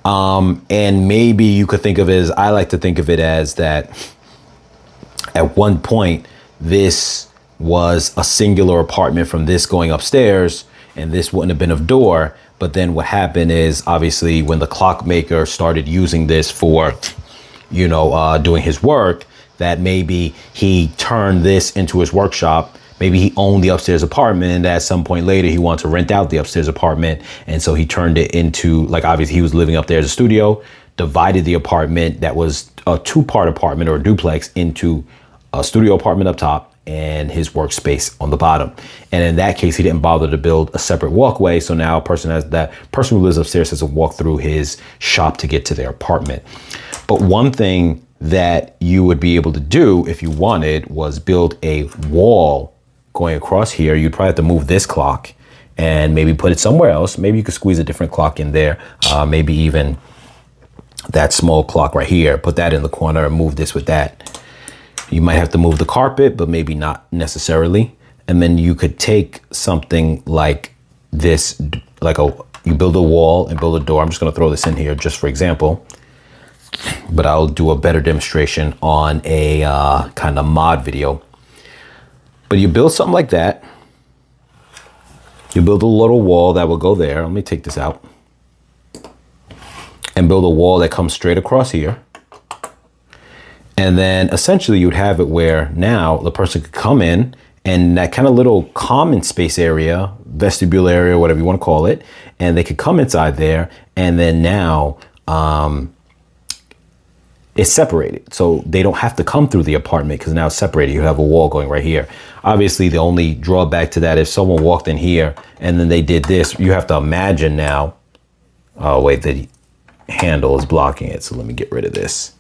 And maybe you could think of it as, I like to think of it as that at one point, this was a singular apartment from this going upstairs, and this wouldn't have been a door. But then what happened is, obviously, when the clockmaker started using this for, you know, doing his work, that maybe he turned this into his workshop. Maybe he owned the upstairs apartment, and at some point later, he wanted to rent out the upstairs apartment. And so he turned it into, like, obviously he was living up there as a studio, divided the apartment that was a 2-part apartment or a duplex into a studio apartment up top and his workspace on the bottom. And in that case, he didn't bother to build a separate walkway. So now a person who lives upstairs has to walk through his shop to get to their apartment. But one thing that you would be able to do if you wanted was build a wall going across here. You'd probably have to move this clock and maybe put it somewhere else. Maybe you could squeeze a different clock in there. Maybe even that small clock right here, put that in the corner and move this with that. You might have to move the carpet, but maybe not necessarily. And then you could take something like this, you build a wall and build a door. I'm just gonna throw this in here just for example, but I'll do a better demonstration on a kind of mod video. But you build something like that. You build a little wall that will go there. Let me take this out. And build a wall that comes straight across here. And then essentially you'd have it where now the person could come in and that kind of little common space area, vestibule area, whatever you want to call it, and they could come inside there, and then now it's separated. So they don't have to come through the apartment because now it's separated. You have a wall going right here. Obviously, the only drawback to that, if someone walked in here and then they did this, you have to imagine now, oh wait, the handle is blocking it. So let me get rid of this.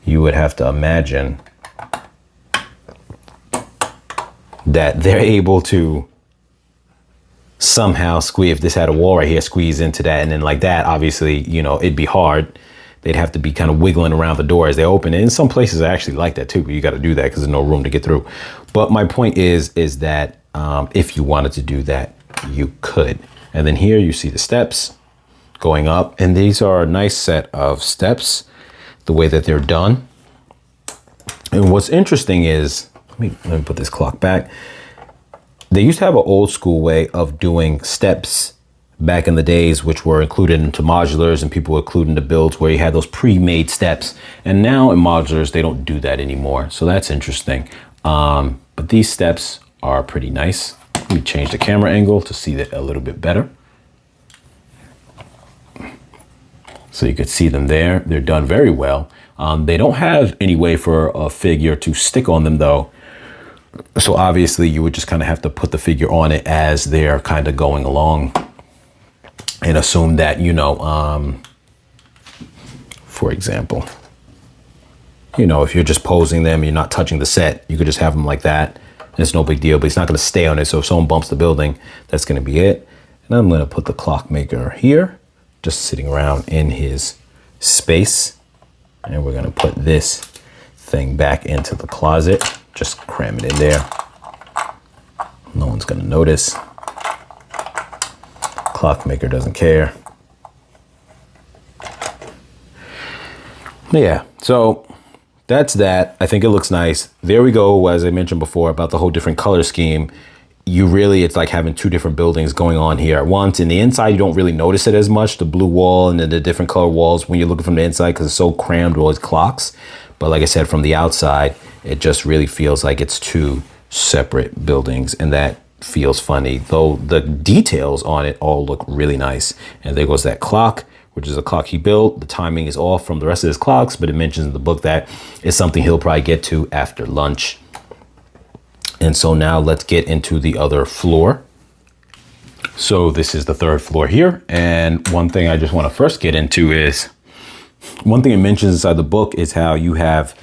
You would have to imagine that they're able to somehow squeeze, if this had a wall right here, squeeze into that, and then like that, obviously, you know, it'd be hard. They'd have to be kind of wiggling around the door as they open it. In some places I actually like that too, but you got to do that because there's no room to get through. But my point is that if you wanted to do that, you could. And then here you see the steps going up, and these are a nice set of steps, the way that they're done. And what's interesting is, let me put this clock back. They used to have an old school way of doing steps back in the days, which were included into modulars, and people were included into builds where you had those pre-made steps. And now in modulars, they don't do that anymore. So that's interesting. But these steps are pretty nice. Let me change the camera angle to see that a little bit better. So you could see them there. They're done very well. They don't have any way for a figure to stick on them though. So obviously you would just kind of have to put the figure on it as they're kind of going along and assume that, you know, for example, you know, if you're just posing them, you're not touching the set, you could just have them like that. It's no big deal, but it's not going to stay on it. So if someone bumps the building, that's going to be it. And I'm going to put the Clockmaker here, just sitting around in his space. And we're going to put this thing back into the closet. Just cram it in there. No one's going to notice. Clockmaker doesn't care. Yeah, so that's that. I think it looks nice. There we go. As I mentioned before about the whole different color scheme, it's like having two different buildings going on here at once. In the inside, you don't really notice it as much, the blue wall and then the different color walls when you're looking from the inside because it's so crammed with all these clocks. But like I said, from the outside, it just really feels like it's two separate buildings, and that feels funny, though the details on it all look really nice. And there goes that clock, which is a clock he built. The timing is off from the rest of his clocks, but it mentions in the book that it's something he'll probably get to after lunch. And so now let's get into the other floor. So this is the third floor here. And one thing I just want to first get into is, one thing it mentions inside the book is how you have,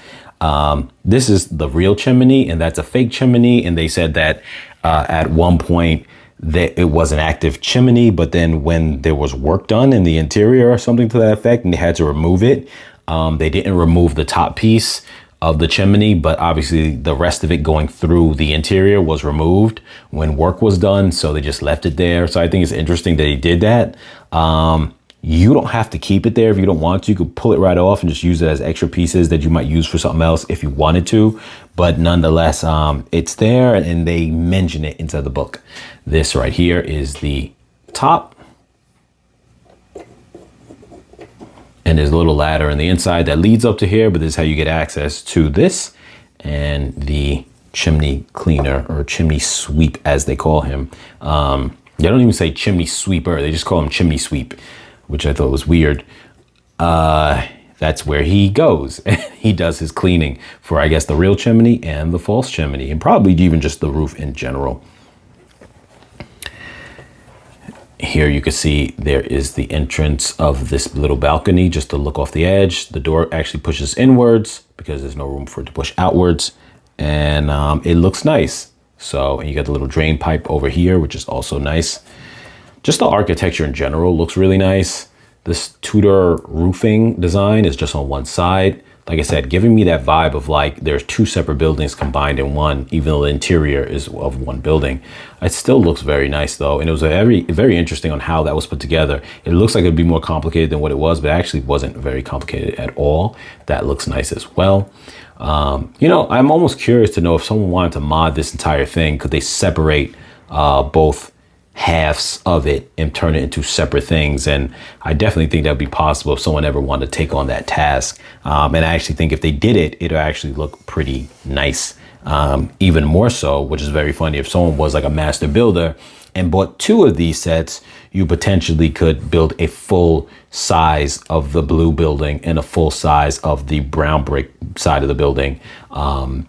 this is the real chimney and that's a fake chimney. And they said that at one point that it was an active chimney, but then when there was work done in the interior or something to that effect and they had to remove it, they didn't remove the top piece of the chimney, but obviously the rest of it going through the interior was removed when work was done. So they just left it there. So I think it's interesting that he did that. You don't have to keep it there if you don't want to. You could pull it right off and just use it as extra pieces that you might use for something else if you wanted to. But nonetheless, it's there and they mention it inside the book. This right here is the top. And there's a little ladder on the inside that leads up to here, but this is how you get access to this and the chimney cleaner, or chimney sweep as they call him. They don't even say chimney sweeper, they just call him chimney sweep, which I thought was weird. That's where he goes and he does his cleaning for, I guess, the real chimney and the false chimney, and probably even just the roof in general. Here you can see there is the entrance of this little balcony just to look off the edge. The door actually pushes inwards because there's no room for it to push outwards. And it looks nice. So, and you got the little drain pipe over here, which is also nice. Just the architecture in general looks really nice. This Tudor roofing design is just on one side. Like I said, giving me that vibe of like there's two separate buildings combined in one, even though the interior is of one building. It still looks very nice though. And it was very interesting on how that was put together. It looks like it'd be more complicated than what it was, but it actually wasn't very complicated at all. That looks nice as well. I'm almost curious to know if someone wanted to mod this entire thing, could they separate both halves of it and turn it into separate things? And I definitely think that would be possible if someone ever wanted to take on that task. And I actually think if they did it, it'll actually look pretty nice. Even more so, which is very funny, if someone was like a master builder and bought two of these sets, you potentially could build a full size of the blue building and a full size of the brown brick side of the building, and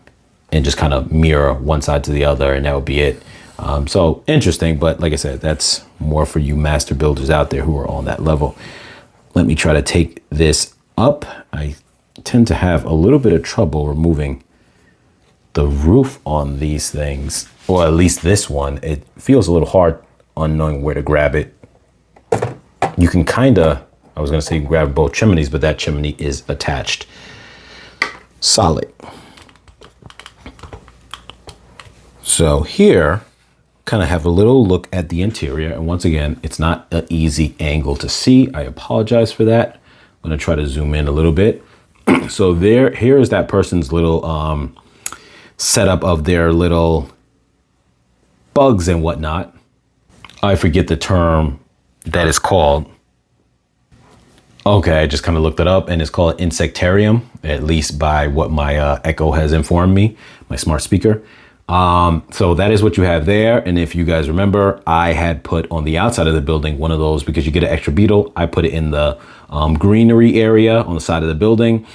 just kind of mirror one side to the other, and that would be it. So interesting, but like I said, that's more for you master builders out there who are on that level. Let me try to take this up. I tend to have a little bit of trouble removing the roof on these things, or at least this one. It feels a little hard on knowing where to grab it. You can kind of, I was gonna say grab both chimneys, but that chimney is attached solid. So here, kind of have a little look at the interior. And once again, it's not an easy angle to see. I apologize for that. I'm gonna try to zoom in a little bit. So here is that person's little setup of their little bugs and whatnot. I forget the term that is called. Okay, I just kind of looked it up and it's called insectarium, at least by what my Echo has informed me, my smart speaker. So that is what you have there. And if you guys remember, I had put on the outside of the building one of those because you get an extra beetle. I put it in the greenery area on the side of the building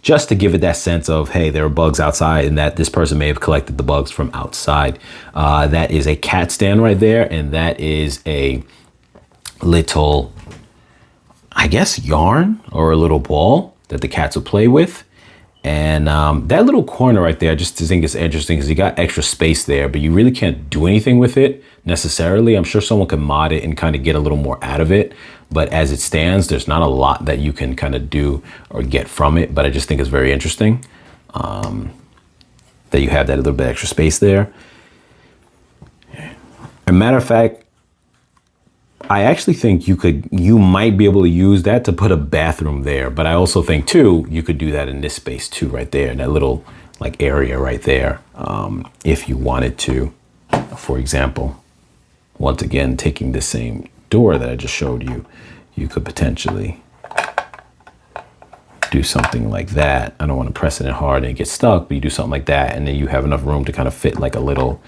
just to give it that sense of, hey, there are bugs outside and that this person may have collected the bugs from outside. That is a cat stand right there. And that is a little, I guess, yarn or a little ball that the cats will play with. And that little corner right there, I just think it's interesting because you got extra space there, but you really can't do anything with it necessarily. I'm sure someone can mod it and kind of get a little more out of it. But as it stands, there's not a lot that you can kind of do or get from it. But I just think it's very interesting that you have that little bit extra space there. As a matter of fact, I actually think you might be able to use that to put a bathroom there. But I also think too, you could do that in this space too, right there, in that little like area right there. If you wanted to, for example, once again, taking the same door that I just showed you, you could potentially do something like that. I don't want to press it in hard and get stuck, but you do something like that. And then you have enough room to kind of fit like a little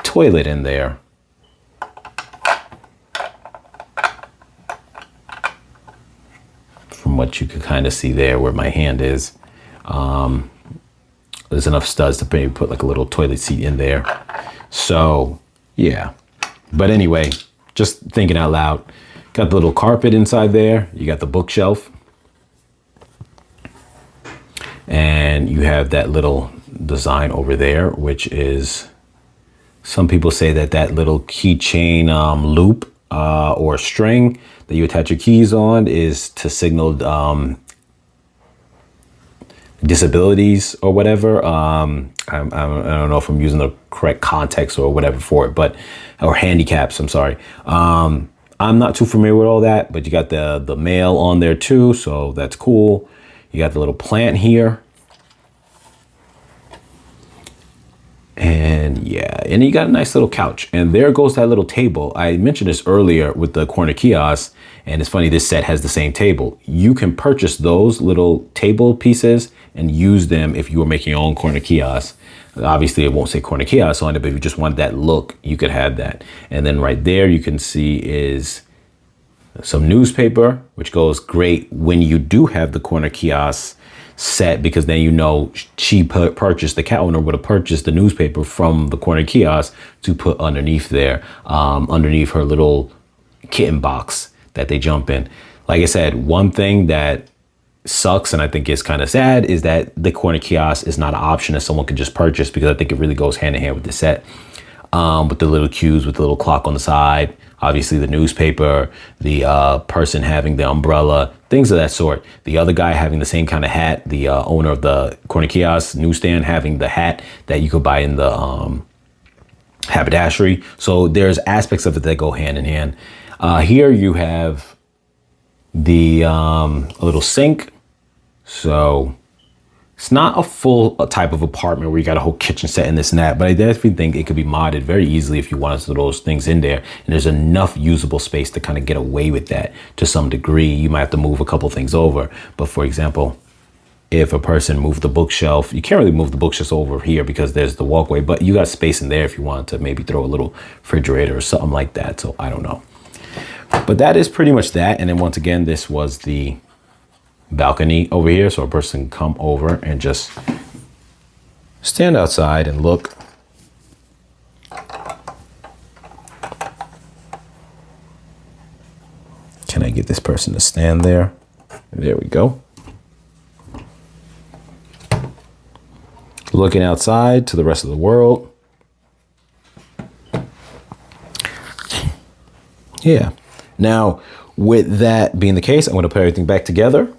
toilet in there. From what you could kind of see there where my hand is, there's enough studs to maybe put like a little toilet seat in there. So yeah, but anyway, just thinking out loud, got the little carpet inside there. You got the bookshelf, and you have that little design over there, which is, some people say that little keychain loop or string that you attach your keys on is to signal disabilities or whatever. I don't know if I'm using the correct context or whatever for it, but, or handicaps, I'm sorry. I'm not too familiar with all that, but you got the mail on there too, so that's cool. You got the little plant here. And yeah, and you got a nice little couch, and there goes that little table. I mentioned this earlier with the corner kiosk, and it's funny, this set has the same table. You can purchase those little table pieces and use them if you were making your own corner kiosk. Obviously it won't say corner kiosk on it, but if you just want that look, you could have that. And then right there you can see is some newspaper, which goes great when you do have the corner kiosk set, because then you know she purchased, the cat owner would have purchased the newspaper from the corner kiosk to put underneath there, underneath her little kitten box that they jump in. Like I said, one thing that sucks and I think is kind of sad is that the corner kiosk is not an option that someone could just purchase, because I think it really goes hand in hand with the set, with the little cues, with the little clock on the side, obviously the newspaper, the person having the umbrella, things of that sort. The other guy having the same kind of hat, the owner of the corner kiosk newsstand having the hat that you could buy in the haberdashery. So there's aspects of it that go hand in hand. Here you have the a little sink. So it's not a full type of apartment where you got a whole kitchen set and this and that, but I definitely think it could be modded very easily if you wanted to throw those things in there. And there's enough usable space to kind of get away with that to some degree. You might have to move a couple things over. But for example, if a person moved the bookshelf, you can't really move the bookshelf over here because there's the walkway, but you got space in there if you wanted to maybe throw a little refrigerator or something like that. So I don't know. But that is pretty much that. And then once again, this was the balcony over here, so a person can come over and just stand outside and look. Can I get this person to stand there? There we go. Looking outside to the rest of the world. Yeah. Now, with that being the case, I'm going to put everything back together.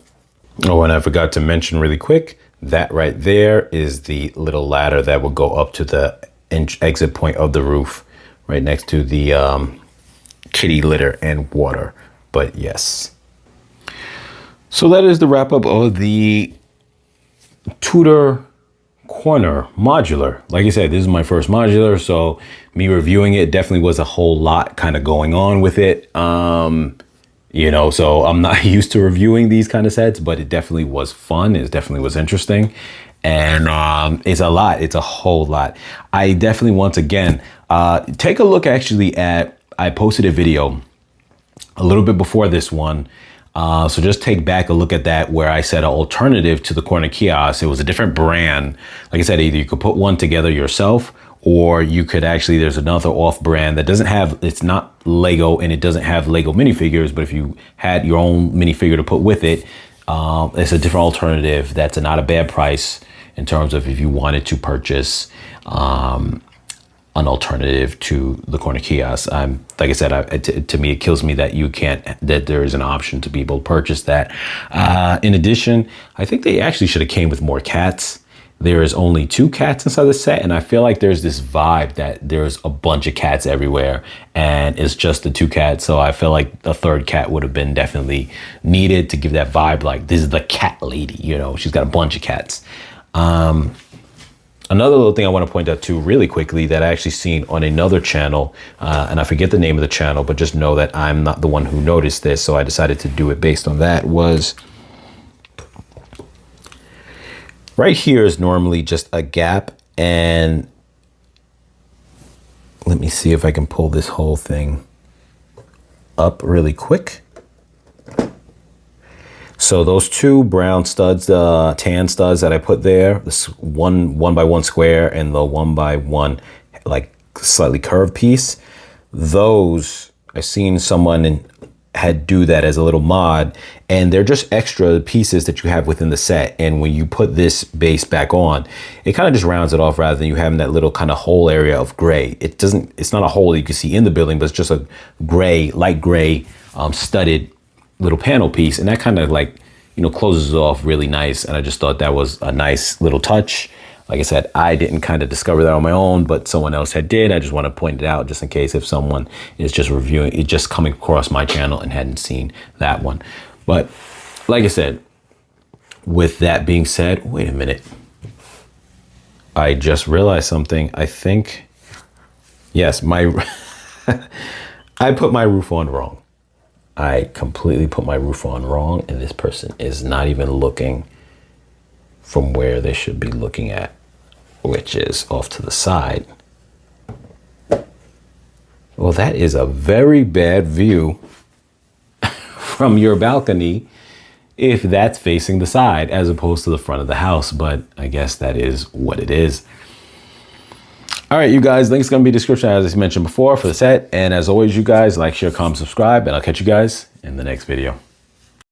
Oh, and I forgot to mention really quick, that right there is the little ladder that will go up to the exit point of the roof, right next to the kitty litter and water. But yes. So that is the wrap up of the Tudor corner modular. Like I said, this is my first modular, so me reviewing it definitely was a whole lot kind of going on with it. You know, so I'm not used to reviewing these kind of sets, but it definitely was fun. It definitely was interesting. And it's a lot. It's a whole lot. I definitely, once again, take a look actually at, I posted a video a little bit before this one. So just take back a look at that, where I said an alternative to the corner kiosk. It was a different brand. Like I said, either you could put one together yourself, or you could actually, there's another off brand that doesn't have, it's not Lego and it doesn't have Lego minifigures, but if you had your own minifigure to put with it, it's a different alternative. That's not a bad price in terms of if you wanted to purchase an alternative to the corner kiosk. Like I said, to me, it kills me that you can't, that there is an option to be able to purchase that. In addition, I think they actually should have came with more cats. there is only 2 cats inside the set, and I feel like there's this vibe that there's a bunch of cats everywhere and it's just the 2 cats. So I feel like a 3rd cat would have been definitely needed to give that vibe, like this is the cat lady, you know, she's got a bunch of cats. Another little thing I want to point out too really quickly that I actually seen on another channel, and I forget the name of the channel, but just know that I'm not the one who noticed this, so I decided to do it based on that, was right here is normally just a gap, and let me see if I can pull this whole thing up really quick. So those 2 brown studs, tan studs that I put there, this 1x1 square and the 1x1 like slightly curved piece, those I've seen someone had do that as a little mod, and they're just extra pieces that you have within the set. And when you put this base back on, it kind of just rounds it off rather than you having that little kind of hole area of gray. It's not a hole that you can see in the building, but it's just a gray, light gray, studded little panel piece, and that kind of like, you know, closes it off really nice. And I just thought that was a nice little touch. Like I said, I didn't kind of discover that on my own, but someone else had did. I just want to point it out just in case if someone is just reviewing it, just coming across my channel and hadn't seen that one. But like I said, with that being said, wait a minute, I just realized something. I think, yes, I put my roof on wrong. I completely put my roof on wrong, and this person is not even looking from where they should be looking at, which is off to the side. Well, that is a very bad view from your balcony if that's facing the side as opposed to the front of the house, but I guess that is what it is. All right, you guys, link's gonna be in the description as I mentioned before for the set. And as always, you guys, like, share, comment, subscribe, and I'll catch you guys in the next video.